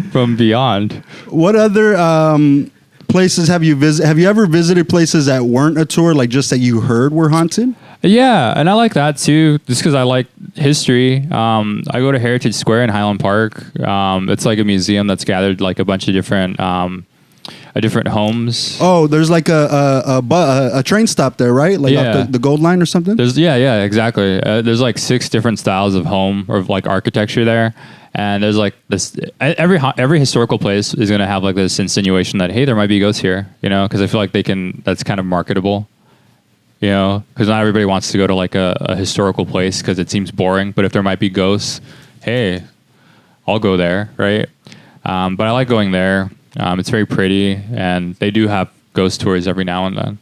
from beyond. What other places have you visited? Have you ever visited places that weren't a tour, like just that you heard were haunted? Yeah, and I like that too, just because I like history. I go to Heritage Square in Highland Park. It's like a museum that's gathered like a bunch of different homes. Oh, there's like a train stop there, right? Like off the Gold Line or something? There's exactly. There's like 6 different styles of home or like architecture there. And there's like this, every historical place is going to have like this insinuation that, hey, there might be ghosts here, because I feel like that's kind of marketable. You know, because not everybody wants to go to like a historical place because it seems boring. But if there might be ghosts, hey, I'll go there, right? But I like going there. It's very pretty, and they do have ghost tours every now and then.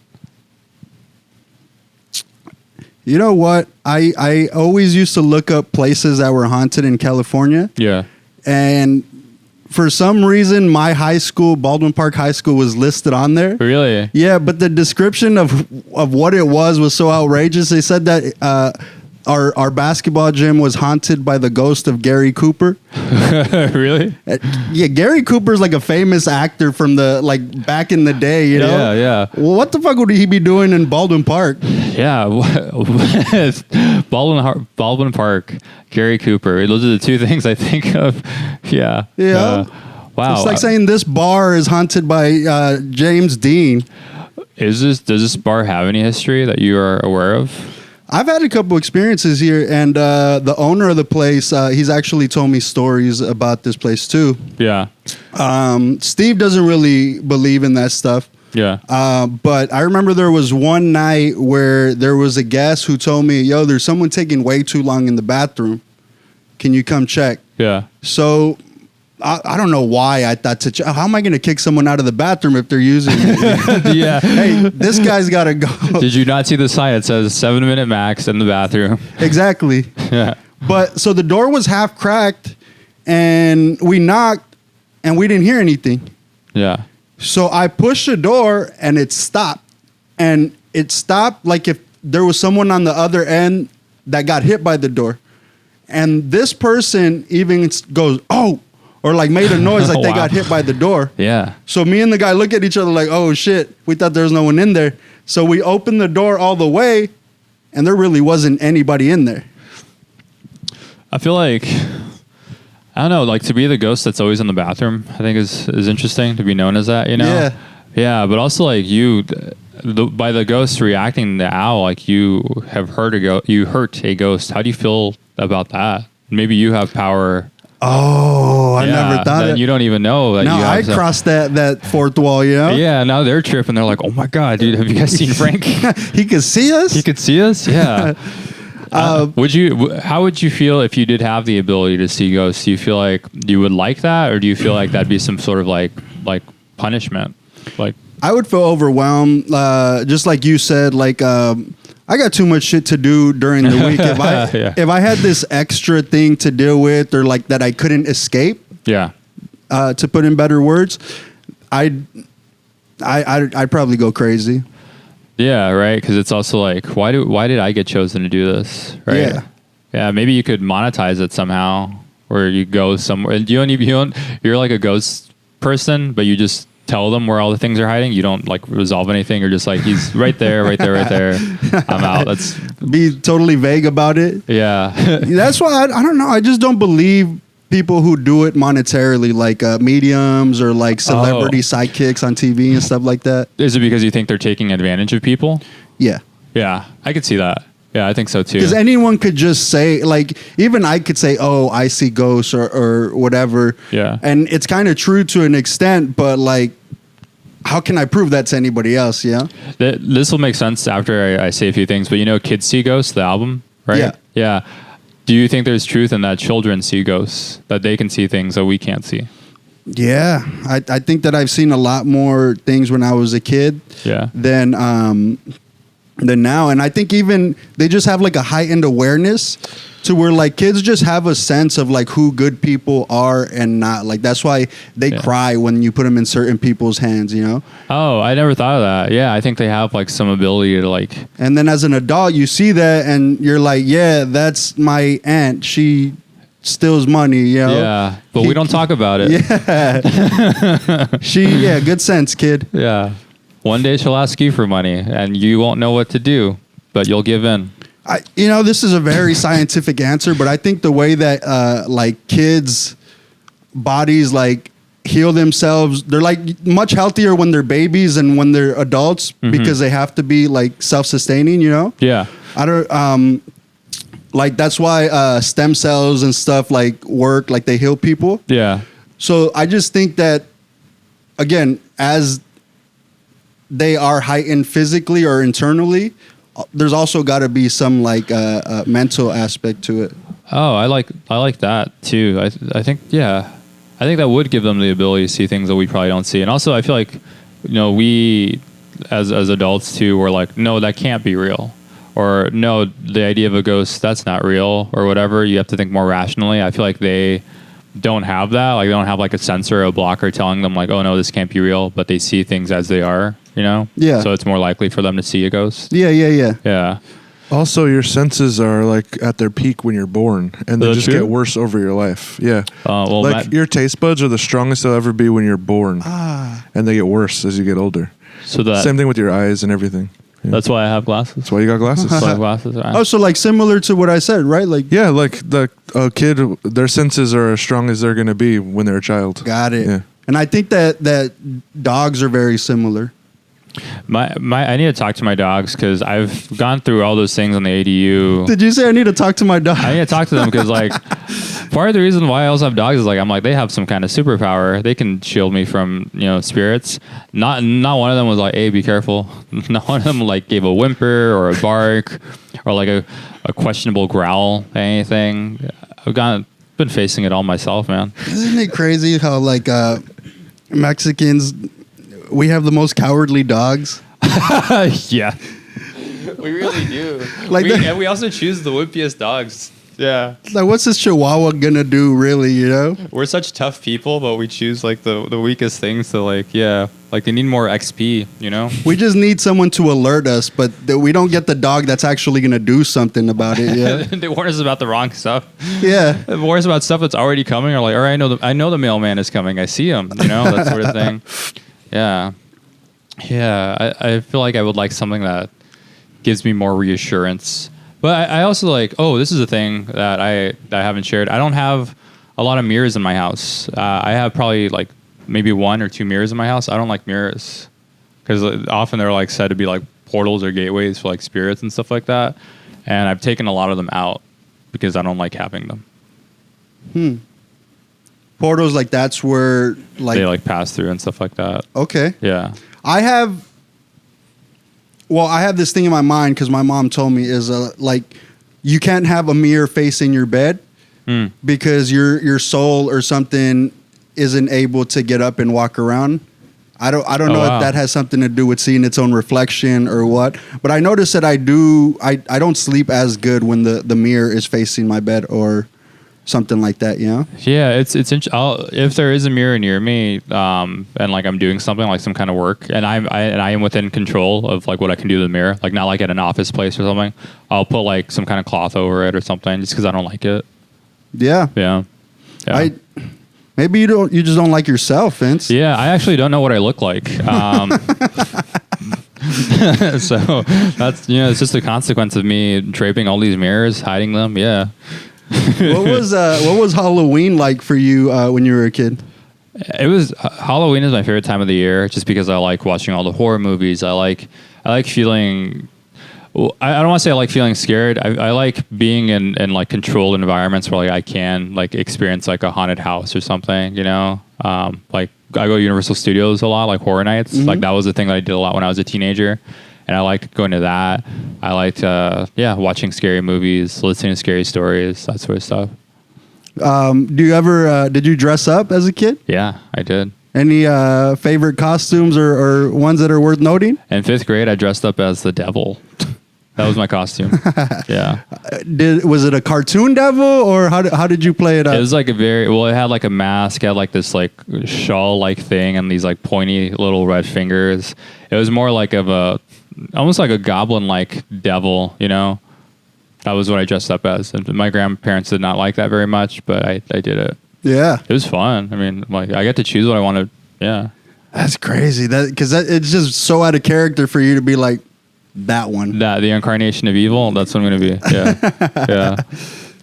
You know what? I always used to look up places that were haunted in California. Yeah. And for some reason, my high school, Baldwin Park High School, was listed on there. Really? Yeah, but the description of what it was so outrageous. They said that our basketball gym was haunted by the ghost of Gary Cooper. Really? Yeah, Gary Cooper's like a famous actor from the back in the day, you know? Yeah, yeah. Well, what the fuck would he be doing in Baldwin Park? Yeah. Baldwin Park, Gary Cooper. Those are the two things I think of. Yeah. Yeah. Wow. It's like saying this bar is haunted by James Dean. Does this bar have any history that you are aware of? I've had a couple experiences here, and the owner of the place, he's actually told me stories about this place too. Yeah. Steve doesn't really believe in that stuff. Yeah. But I remember there was one night where there was a guest who told me, yo, there's someone taking way too long in the bathroom. Can you come check? Yeah. So I don't know why I thought how am I going to kick someone out of the bathroom if they're using it? Yeah. Hey, this guy's got to go. Did you not see the sign? It says 7-minute max in the bathroom. Exactly. Yeah. But so the door was half cracked and we knocked and we didn't hear anything. Yeah. So I pushed the door and it stopped. And it stopped like if there was someone on the other end that got hit by the door. And this person even goes, oh, or like made a noise like they Wow. got hit by the door. Yeah. So me and the guy look at each other like, oh shit, we thought there was no one in there. So we opened the door all the way and there really wasn't anybody in there. I feel like, I don't know, like to be the ghost that's always in the bathroom, I think is interesting to be known as that, you know? Yeah. Yeah, but also like by the ghost reacting to owl, like you have you hurt a ghost. How do you feel about that? Maybe you have power. Oh, I never thought that it. you don't even know that No, you have I crossed that fourth wall, you know? Yeah, now they're tripping. They're like, oh my God, dude, have you guys seen Frank? He could see us? He could see us? Yeah. How would you feel if you did have the ability to see ghosts? Do you feel like you would like that, or do you feel like that'd be some sort of like punishment? Like, I would feel overwhelmed, just like you said. Like, I got too much shit to do during the week. If I had this extra thing to deal with, or like that I couldn't escape, yeah, to put in better words, I'd probably go crazy. Yeah, right. Because it's also like, why did I get chosen to do this? Right. Yeah. Yeah. Maybe you could monetize it somehow, where you go somewhere. You're like a ghost person, but you just tell them where all the things are hiding. You don't like resolve anything. You're just like, he's right there, right there, right there. I'm out. Let's be totally vague about it. Yeah. That's why I don't know. I just don't believe people who do it monetarily, like mediums or like celebrity sidekicks on TV and stuff like that. Is it because you think they're taking advantage of people? Yeah. Yeah, I could see that. Yeah, I think so too. Because anyone could just say, like, even I could say, oh, I see ghosts or whatever. Yeah. And it's kind of true to an extent, but like, how can I prove that to anybody else? Yeah. This will make sense after I say a few things, but you know, Kids See Ghosts, the album, right? Yeah. Yeah. Do you think there's truth in that children see ghosts, that they can see things that we can't see? Yeah. I think that I've seen a lot more things when I was a kid. Yeah. Than now. And I think even they just have like a heightened awareness to where like kids just have a sense of like who good people are and not. Like that's why they cry when you put them in certain people's hands, you know? Oh, I never thought of that. Yeah, I think they have like some ability to like. And then as an adult, you see that and you're like, yeah, that's my aunt. She steals money, you know? Yeah, but we don't talk about it. Yeah. Good sense, kid. Yeah. One day she'll ask you for money and you won't know what to do, but you'll give in. This is a very scientific answer, but I think the way that like kids' bodies like heal themselves, they're like much healthier when they're babies and when they're adults because they have to be like self-sustaining, you know? Yeah. I don't like that's why stem cells and stuff like work, like they heal people. Yeah. So I just think that again, as they are heightened physically or internally, there's also got to be some like mental aspect to it. Oh, I like that too. I think I think that would give them the ability to see things that we probably don't see. And also, I feel like, we as adults too, we're like, no, that can't be real, or no, the idea of a ghost, that's not real, or whatever. You have to think more rationally. I feel like they don't have that. Like, they don't have like a sensor or a blocker telling them like, oh no, this can't be real, but they see things as they are. Yeah. So it's more likely for them to see a ghost. Yeah. Yeah. Also, your senses are like at their peak when you're born, and they just get worse over your life. Yeah. Well, like your taste buds are the strongest they'll ever be when you're born, and they get worse as you get older. So that same thing with your eyes and everything. Yeah. That's why I have glasses. That's why you got glasses. That's why I have glasses. Right. Oh, so like similar to what I said, right? Like, yeah, like a kid, their senses are as strong as they're going to be when they're a child. Got it. Yeah. And I think that dogs are very similar. I need to talk to my dogs because I've gone through all those things on the ADU. Did you say I need to talk to my dog? I need to talk to them because like part of the reason why I also have dogs is like I'm like they have some kind of superpower. They can shield me from spirits. Not one of them was like, hey, be careful. Not one of them like gave a whimper or a bark or like a questionable growl, anything. Been facing it all myself, man. Isn't it crazy how like Mexicans, we have the most cowardly dogs? Yeah. We really do. And we also choose the wimpiest dogs. Yeah. Like, what's this Chihuahua gonna do, really, We're such tough people, but we choose, like, the weakest things to, like, Like, they need more XP, We just need someone to alert us, but we don't get the dog that's actually gonna do something about it, yeah? They warn us about the wrong stuff. Yeah. They warn us about stuff that's already coming, or like, all right, I know the mailman is coming. I see him, that sort of thing. Yeah. Yeah, I feel like I would like something that gives me more reassurance. But I also like, this is a thing that I haven't shared. I don't have a lot of mirrors in my house. I have probably like maybe 1 or 2 mirrors in my house. I don't like mirrors because often they're like said to be like portals or gateways for like spirits and stuff like that. And I've taken a lot of them out because I don't like having them. Portals, like that's where like they like pass through and stuff like that. Okay. Yeah. I have this thing in my mind because my mom told me is like you can't have a mirror facing your bed because your soul or something isn't able to get up and walk around. I don't know if that has something to do with seeing its own reflection or what, but I noticed that I don't sleep as good when the mirror is facing my bed or something like that, Yeah, it's if there is a mirror near me, and like I'm doing something like some kind of work, and I am within control of like what I can do to the mirror, like not like at an office place or something. I'll put like some kind of cloth over it or something, just because I don't like it. Yeah. Maybe you just don't like yourself, Vince. Yeah, I actually don't know what I look like. So that's it's just a consequence of me draping all these mirrors, hiding them. Yeah. What was Halloween like for you when you were a kid? Halloween is my favorite time of the year, just because I like watching all the horror movies. I like feeling. I don't want to say I like feeling scared. I like being in like controlled environments where like I can like experience like a haunted house or something. Like I go to Universal Studios a lot, like horror nights. Like that was the thing that I did a lot when I was a teenager. And I liked going to that. I liked, watching scary movies, listening to scary stories, that sort of stuff. Did you dress up as a kid? Yeah, I did. Any favorite costumes or ones that are worth noting? In 5th grade, I dressed up as the devil. That was my costume. Yeah. Was it a cartoon devil or how did you play it up? It was like it had like a mask, it had like this like shawl-like thing and these like pointy little red fingers. It was more like almost like a goblin-like devil, That was what I dressed up as. And my grandparents did not like that very much, but I did it. Yeah. It was fun. I mean, like I get to choose what I wanted. Yeah. That's crazy. Because it's just so out of character for you to be like that one. The incarnation of evil. That's what I'm going to be. Yeah. Yeah.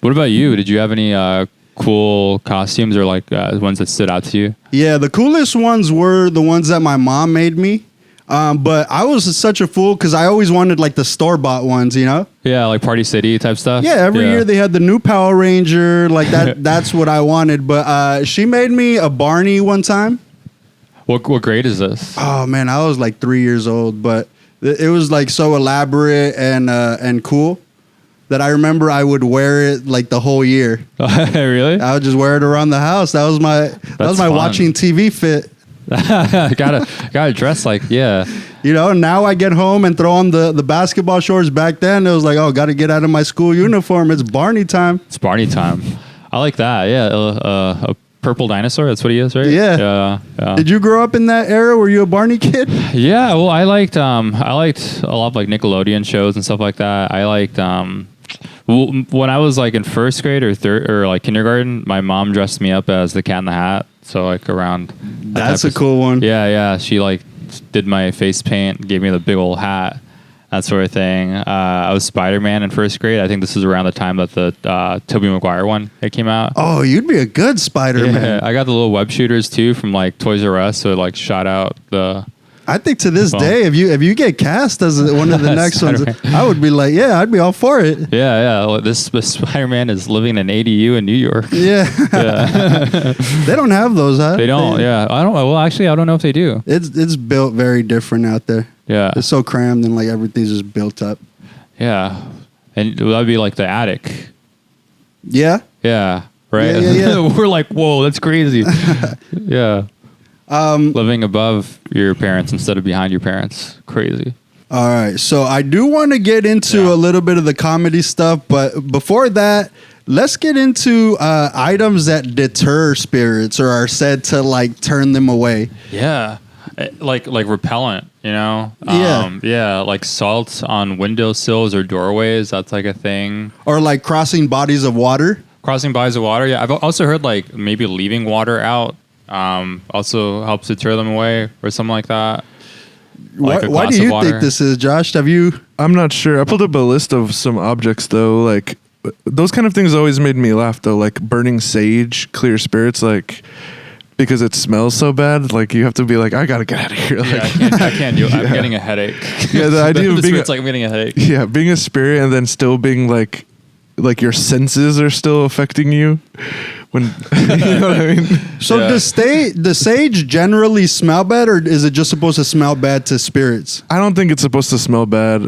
What about you? Did you have any cool costumes or like ones that stood out to you? Yeah. The coolest ones were the ones that my mom made me. But I was such a fool because I always wanted like the store-bought ones, Yeah, like Party City type stuff. Yeah, every year they had the new Power Ranger, like that. That's what I wanted. But she made me a Barney one time. What grade is this? Oh man, I was like 3 years old. But It was like so elaborate and cool that I remember I would wear it like the whole year. Really? I would just wear it around the house. That was my fun. watching TV fit. gotta dress like, yeah. You know, now I get home and throw on the basketball shorts. Back then, it was like, oh, got to get out of my school uniform. It's Barney time. It's Barney time. I like that. Yeah, a purple dinosaur. That's what he is, right? Yeah. Yeah. Did you grow up in that era? Were you a Barney kid? Yeah. Well, I liked a lot of like Nickelodeon shows and stuff like that. I liked when I was like in first grade or third or like kindergarten, my mom dressed me up as the Cat in the Hat. So like around. That's a cool one. Yeah. She like did my face paint, gave me the big old hat, that sort of thing. I was Spider-Man in first grade. I think this is around the time that the Tobey Maguire one it came out. Oh, you'd be a good Spider-Man. Yeah, I got the little web shooters too from like Toys R Us, so it like shot out the. I think to this day, if you get cast as one of the next ones, I would be like, yeah, I'd be all for it. Yeah. Well, this Spider-Man is living in an ADU in New York. Yeah. They don't have those, huh? They don't. Yeah, I don't. Well, actually, I don't know if they do. It's built very different out there. Yeah, it's so crammed and like everything's just built up. Yeah, and that'd be like the attic. Yeah. Yeah. Right. Yeah. We're like, whoa, that's crazy. Yeah. Living above your parents instead of behind your parents. Crazy. All right. So I do want to get into a little bit of the comedy stuff, but before that, let's get into items that deter spirits or are said to like turn them away. Yeah. Like repellent, you know? Yeah. Like salt on windowsills or doorways. That's like a thing. Or like crossing bodies of water. Crossing bodies of water. Yeah. I've also heard like maybe leaving water out also helps deter them away or something like that. Like why do you think this is, Josh? Have you? I'm not sure. I pulled up a list of some objects though. Like those kind of things always made me laugh though. Like burning sage, clear spirits, like because it smells so bad. Like you have to be like, I gotta get out of here. Like, yeah, I can't do it. I'm getting a headache. Yeah, the idea of being like I'm getting a headache. Yeah, being a spirit and then still being like your senses are still affecting you. When you know what I mean? So does the sage generally smell bad, or is it just supposed to smell bad to spirits? I don't think it's supposed to smell bad.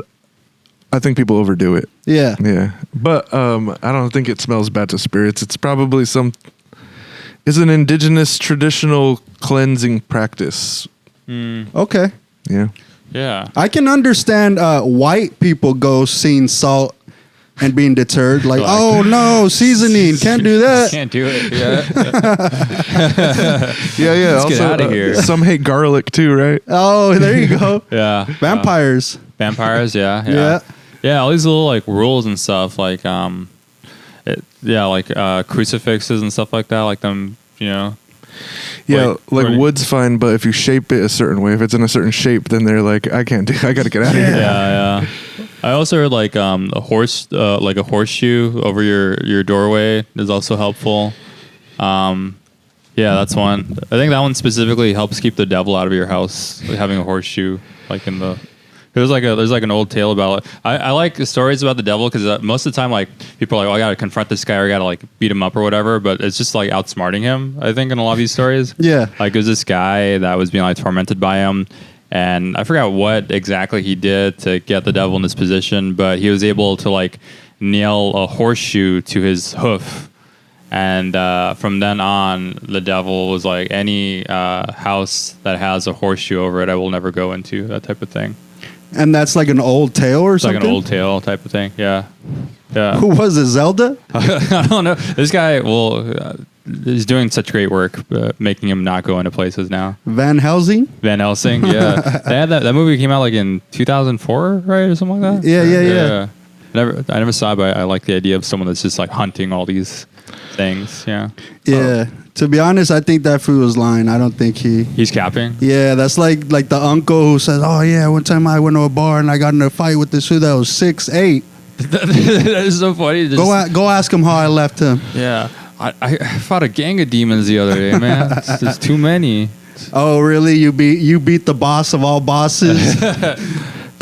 I think people overdo it. Yeah. Yeah. But I don't think it smells bad to spirits. It's probably it's an indigenous traditional cleansing practice. Okay. Yeah. Yeah. I can understand white people go seeing salt and being deterred, like, oh no, seasoning, can't do that. Can't do it. Yeah. Yeah. Let's also, get out of here. Some hate garlic too, right? Oh, there you go. Yeah. Vampires. Vampires. Yeah. All these little like rules and stuff, like crucifixes and stuff like that, like them, you know. Yeah, like wood's fine, but if you shape it a certain way, if it's in a certain shape, then they're like, I gotta get out of here. Yeah. I also heard like a horseshoe over your doorway is also helpful. Yeah, that's one. I think that one specifically helps keep the devil out of your house. Like having a horseshoe, like in the. There's like an old tale about it. I like the stories about the devil because most of the time, like people are like, oh, I gotta confront this guy or I gotta like beat him up or whatever. But it's just like outsmarting him. I think in a lot of these stories. Yeah. Like there's this guy that was being like tormented by him, and I forgot what exactly he did to get the devil in this position, but he was able to like nail a horseshoe to his hoof. And from then on, the devil was like, any house that has a horseshoe over it, I will never go into, that type of thing. And that's like an old tale or something? Like an old tale type of thing, yeah. Who was it, Zelda? I don't know. This guy, he's doing such great work, making him not go into places now. Van Helsing, yeah. They had that movie came out like in 2004, right, or something like that? Yeah. I never saw it, but I like the idea of someone that's just like hunting all these things, yeah. Yeah. To be honest, I think that fool was lying. I don't think he's capping. Yeah, that's like the uncle who says, "Oh yeah, one time I went to a bar and I got in a fight with this fool that was 6'8". That is so funny. Go ask him how I left him. Yeah, I fought a gang of demons the other day, man. There's too many. Oh really? You beat the boss of all bosses?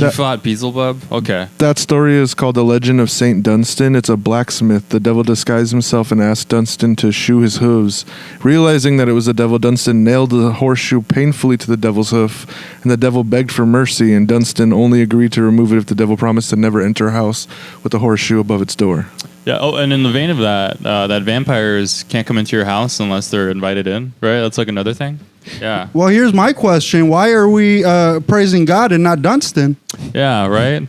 You fought Beelzebub? Okay. That story is called The Legend of Saint Dunstan. It's a blacksmith. The devil disguised himself and asked Dunstan to shoe his hooves. Realizing that it was the devil, Dunstan nailed the horseshoe painfully to the devil's hoof, and the devil begged for mercy, and Dunstan only agreed to remove it if the devil promised to never enter a house with a horseshoe above its door. Yeah. Oh, and in the vein of that, that vampires can't come into your house unless they're invited in, right? That's like another thing. Yeah. Well, here's my question: why are we praising God and not Dunstan? Yeah. Right.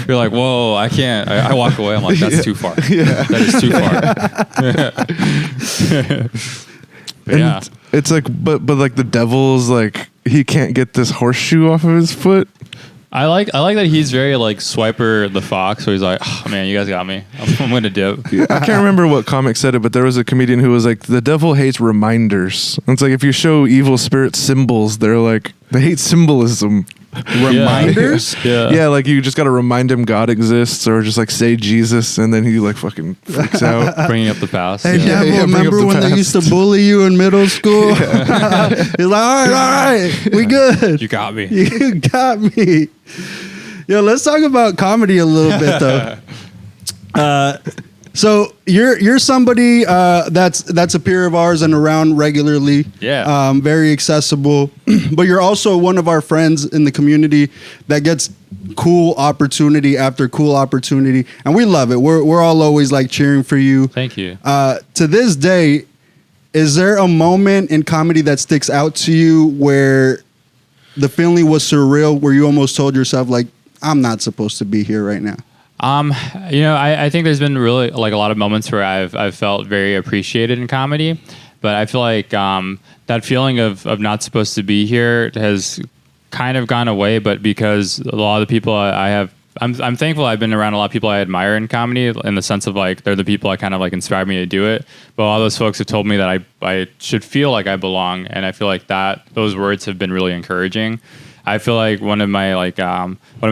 You're like, whoa, I can't. I walk away. I'm like, that's too far. Yeah. That is too far. But yeah. It's like, but like the devil's like he can't get this horseshoe off of his foot. I like that he's very like Swiper the Fox, so he's like, oh man, you guys got me. I'm gonna dip. I can't remember what comic said it, but there was a comedian who was like, the devil hates reminders. And it's like if you show evil spirit symbols, they're like they hate symbolism. Reminders? Yeah, like you just got to remind him God exists, or just like say Jesus, and then he like fucking freaks out. Bringing up the past. Hey, devil, remember when they used to bully you in middle school? He's like, all right, we good. You got me. You got me. Yo, let's talk about comedy a little bit though. So you're somebody that's a peer of ours and around regularly. Yeah. Very accessible, but you're also one of our friends in the community that gets cool opportunity after cool opportunity, and we love it. We're all always like cheering for you. Thank you. To this day, is there a moment in comedy that sticks out to you where the feeling was surreal, where you almost told yourself like, I'm not supposed to be here right now? I think there's been really like a lot of moments where I've felt very appreciated in comedy, but I feel like that feeling of not supposed to be here has kind of gone away. But because a lot of the people I'm thankful I've been around a lot of people I admire in comedy in the sense of like they're the people that kind of like inspire me to do it. But a lot of those folks have told me that I should feel like I belong, and I feel like those words have been really encouraging. I feel like one of my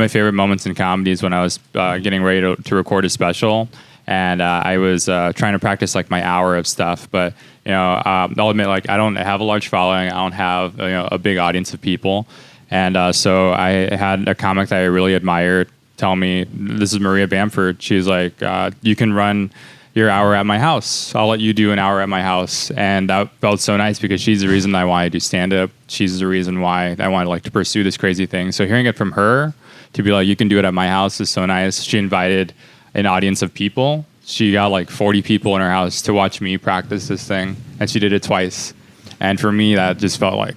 favorite moments in comedy is when I was getting ready to record a special, and I was trying to practice like my hour of stuff. But I'll admit, like I don't have a large following. I don't have a big audience of people, and so I had a comic that I really admired tell me, "This is Maria Bamford." She's like, "You can run your hour at my house. I'll let you do an hour at my house." And that felt so nice because she's the reason I wanted to do stand-up. She's the reason why I wanted like to pursue this crazy thing. So hearing it from her to be like, you can do it at my house is so nice. She invited an audience of people. She got like 40 people in her house to watch me practice this thing. And she did it twice. And for me, that just felt like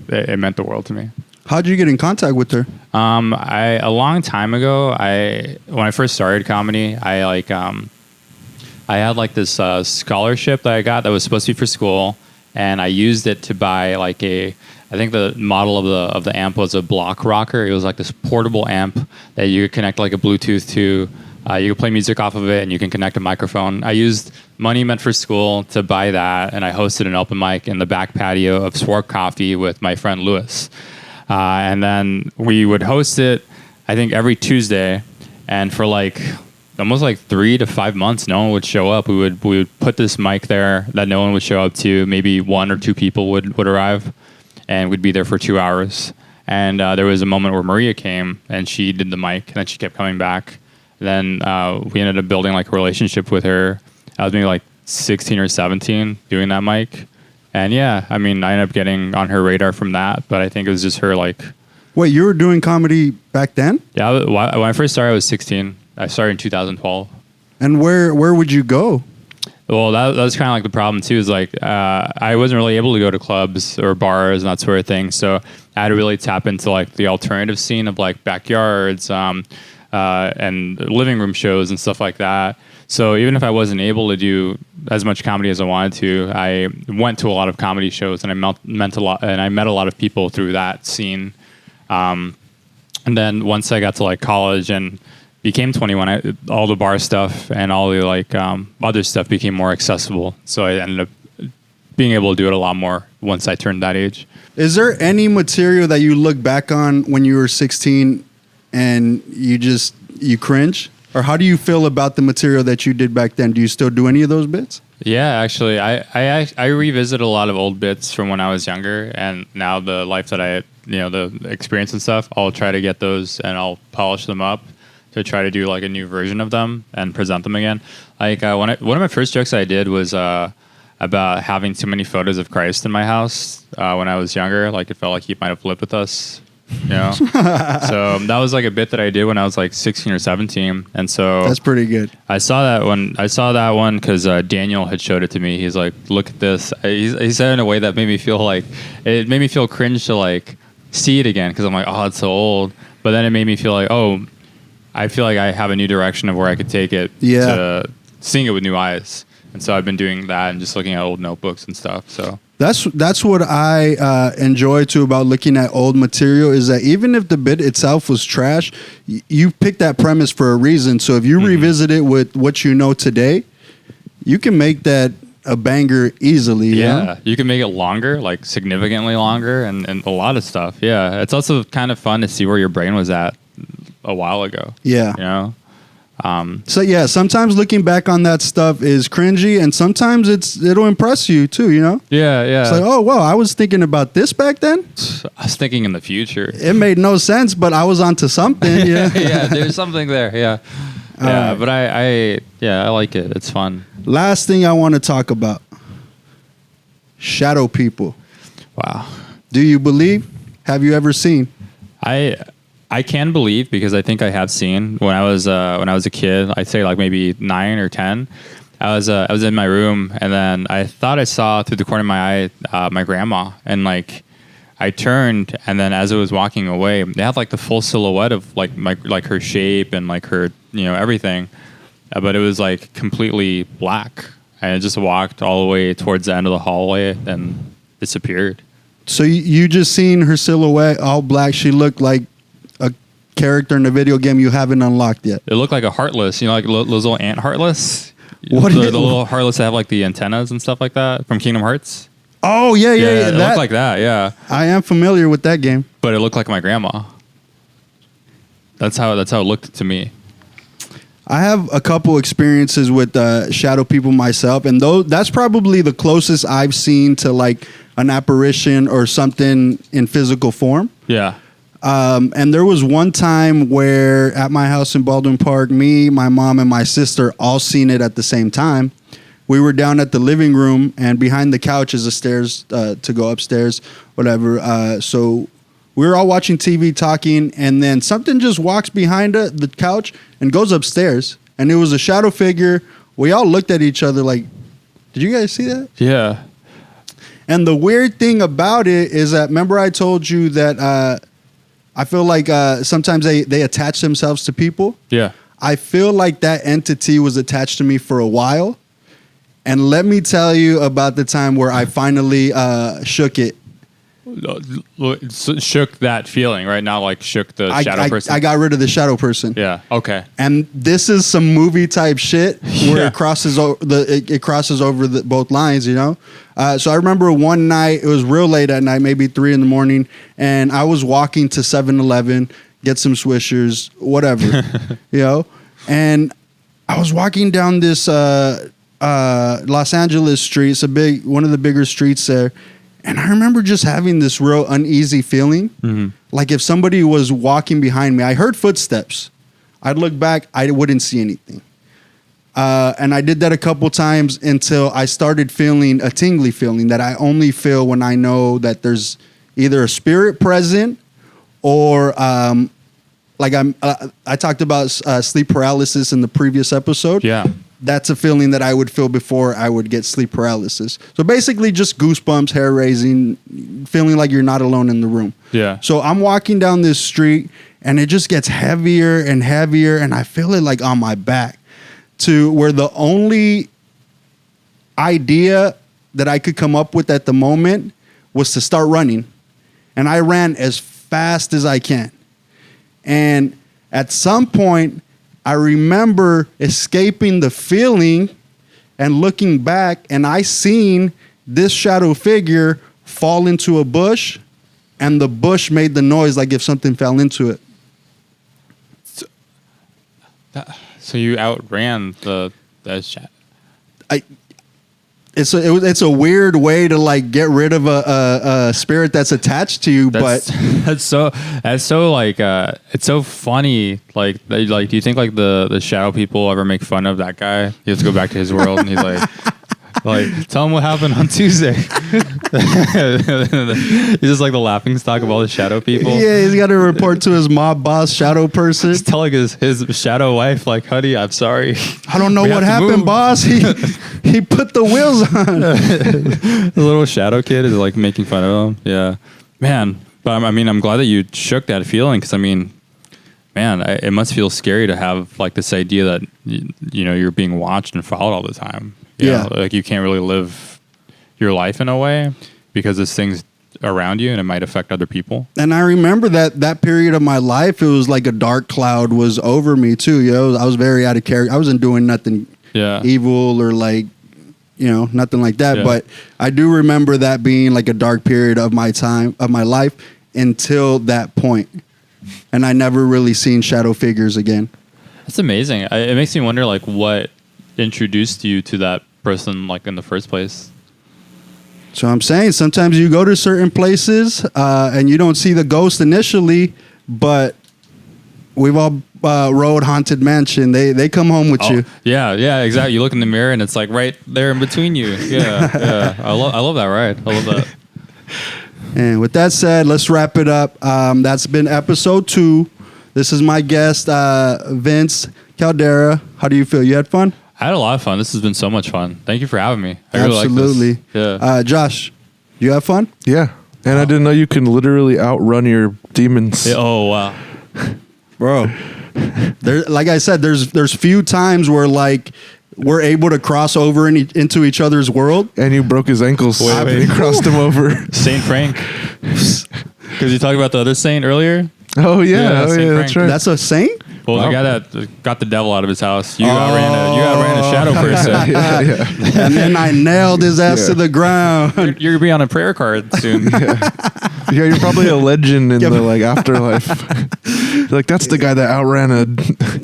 it meant the world to me. How'd you get in contact with her? A long time ago, when I first started comedy, I had like this scholarship that I got that was supposed to be for school, and I used it to buy like I think the model of the amp was a block rocker. It was like this portable amp that you could connect like a Bluetooth to. You could play music off of it, and you can connect a microphone. I used money meant for school to buy that, and I hosted an open mic in the back patio of Swark Coffee with my friend Lewis. And then we would host it, I think, every Tuesday, and for like almost like 3 to 5 months, no one would show up. We would put this mic there that no one would show up to. Maybe 1 or 2 people would arrive, and we'd be there for 2 hours. And there was a moment where Maria came, and she did the mic, and then she kept coming back. Then we ended up building like a relationship with her. I was maybe like 16 or 17 doing that mic. And yeah, I mean, I ended up getting on her radar from that, but I think it was just her like... Wait, you were doing comedy back then? Yeah, when I first started, I was 16. I started in 2012. And where would you go? Well, that was kind of like the problem too. Is like I wasn't really able to go to clubs or bars and that sort of thing. So I had to really tap into like the alternative scene of like backyards and living room shows and stuff like that. So even if I wasn't able to do as much comedy as I wanted to, I went to a lot of comedy shows and I met a lot of people through that scene. And then once I got to like college and became 21, all the bar stuff and all the like other stuff became more accessible. So I ended up being able to do it a lot more once I turned that age. Is there any material that you look back on when you were 16 and you cringe? Or how do you feel about the material that you did back then? Do you still do any of those bits? Yeah, actually, I revisit a lot of old bits from when I was younger, and now the life that the experience and stuff. I'll try to get those and I'll polish them up to try to do like a new version of them and present them again. Like one of my first jokes I did was about having too many photos of Christ in my house when I was younger. Like it felt like he might have lived with us. So that was like a bit that I did when I was like 16 or 17, and so That's pretty good. I saw that one because Daniel had showed it to me. He's like, "Look at this." He said it in a way that made me feel cringe to like see it again because I'm like, "Oh, it's so old." But then it made me feel like, "Oh, I feel like I have a new direction of where I could take it to seeing it with new eyes." And so I've been doing that and just looking at old notebooks and stuff. So that's what I enjoy too about looking at old material is that even if the bit itself was trash, you picked that premise for a reason. So if you revisit it with what you know today, you can make that a banger easily. Yeah, you can make it longer, like significantly longer, and a lot of stuff. Yeah, it's also kind of fun to see where your brain was at a while ago. Yeah. So yeah, sometimes looking back on that stuff is cringy, and sometimes it'll impress you too. Yeah. It's like, oh wow, I was thinking about this back then. I was thinking in the future. It made no sense, but I was onto something. Yeah. Yeah, there's something there. Yeah. Yeah, but I like it. It's fun. Last thing I want to talk about: shadow people. Wow. Do you believe? Have you ever seen? I can believe because I think I have seen when I was a kid. I'd say like maybe 9 or 10. I was in my room and then I thought I saw through the corner of my eye my grandma, and like I turned, and then as it was walking away, they had like the full silhouette of like her shape and like her everything, but it was like completely black, and it just walked all the way towards the end of the hallway and disappeared. So you just seen her silhouette all black. She looked like a character in a video game you haven't unlocked yet. It looked like a Heartless, like those little ant Heartless. What the little Heartless that have like the antennas and stuff like that from Kingdom Hearts. Oh yeah. It looked like that. Yeah, I am familiar with that game. But it looked like my grandma. That's how it looked to me. I have a couple experiences with shadow people myself, and that's probably the closest I've seen to like an apparition or something in physical form. Yeah. And there was one time where at my house in Baldwin Park, me, my mom, and my sister all seen it at the same time. We were down at the living room, and behind the couch is a stairs to go upstairs, whatever. So we were all watching TV, talking, and then something just walks behind the couch and goes upstairs. And it was a shadow figure. We all looked at each other like, did you guys see that? Yeah. And the weird thing about it is that, remember I told you that I feel like sometimes they attach themselves to people? Yeah. I feel like that entity was attached to me for a while. And let me tell you about the time where I finally shook it. Shook that feeling right now, like shook the shadow person. I got rid of the shadow person. Yeah. Okay. And this is some movie type shit where it crosses over both lines, So I remember one night, it was real late at night, maybe 3 a.m, and I was walking to 7-Eleven, get some Swishers, whatever, and I was walking down this Los Angeles street. It's one of the bigger streets there. And I remember just having this real uneasy feeling. Mm-hmm. Like if somebody was walking behind me, I heard footsteps. I'd look back, I wouldn't see anything. And I did that a couple times until I started feeling a tingly feeling that I only feel when I know that there's either a spirit present or I talked about sleep paralysis in the previous episode. Yeah. That's a feeling that I would feel before I would get sleep paralysis. So basically just goosebumps, hair raising, feeling like you're not alone in the room. Yeah. So I'm walking down this street and it just gets heavier and heavier and I feel it like on my back to where the only idea that I could come up with at the moment was to start running. And I ran as fast as I can. And at some point, I remember escaping the feeling and looking back, and I seen this shadow figure fall into a bush, and the bush made the noise like if something fell into it. So you outran the shadow. it's a weird way to like get rid of a spirit that's attached to you, That's, but that's so like it's so funny. Like do you think like the shadow people ever make fun of that guy? He has to go back to his world, and he's like tell him what happened on Tuesday. He's just like the laughing stock of all the shadow people. yeah, he's got to report to his mob boss, shadow person. He's telling his shadow wife like, honey, I'm sorry. I don't know We what have to happened, move." boss. He put the wheels on. The little shadow kid is like making fun of him. Yeah, man. But I mean, I'm glad that you shook that feeling, because I mean, man, it must feel scary to have like this idea that you know you're being watched and followed all the time. You Yeah. know, like you can't really live your life in a way because this thing's around you and it might affect other people. And I remember that period of my life, it was like a dark cloud was over me too. I was very out of character. I wasn't doing nothing evil or like, nothing like that. Yeah. But I do remember that being like a dark period of my life until that point. And I never really seen shadow figures again. That's amazing. It makes me wonder like what introduced you to that person like in the first place. So I'm saying sometimes you go to certain places and you don't see the ghost initially, but we've all rode Haunted Mansion. They come home with you. Yeah, exactly. You look in the mirror and it's like right there in between you. Yeah. I love that ride. I love that. And with that said, let's wrap it up. That's been episode 2. This is my guest, Vince Caldera. How do you feel? You had fun? I had a lot of fun. This has been so much fun. Thank you for having me. I really like Absolutely. this. Yeah. Josh, you have fun? Yeah. And I didn't know you can literally outrun your demons. Yeah, oh wow. Bro. Like I said, there's few times where like we're able to cross over into each other's world. And you broke his ankles Wait. and you crossed him over. Saint Frank. Because you talked about the other saint earlier. Oh, Yeah, yeah. Saint That's Frank. right. That's a saint? Well, Wow. the guy that got the devil out of his house. You outran a shadow person. yeah. And then I nailed his ass to the ground. You're gonna be on a prayer card soon. Yeah, you're probably a legend in the like afterlife. Like that's the guy that outran a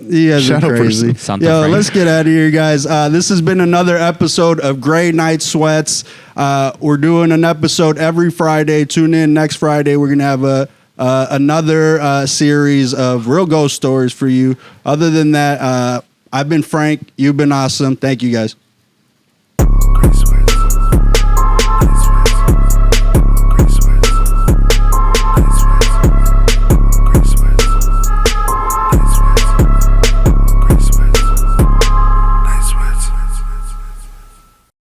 You guys are shadow crazy. person. Santa Yo, Frank. let's get out of here, guys. This has been another episode of Gray Night Sweats. We're doing an episode every Friday. Tune in next Friday. We're gonna have another series of real ghost stories for you. Other than that, I've been Frank. You've been awesome. Thank you, guys. Crazy.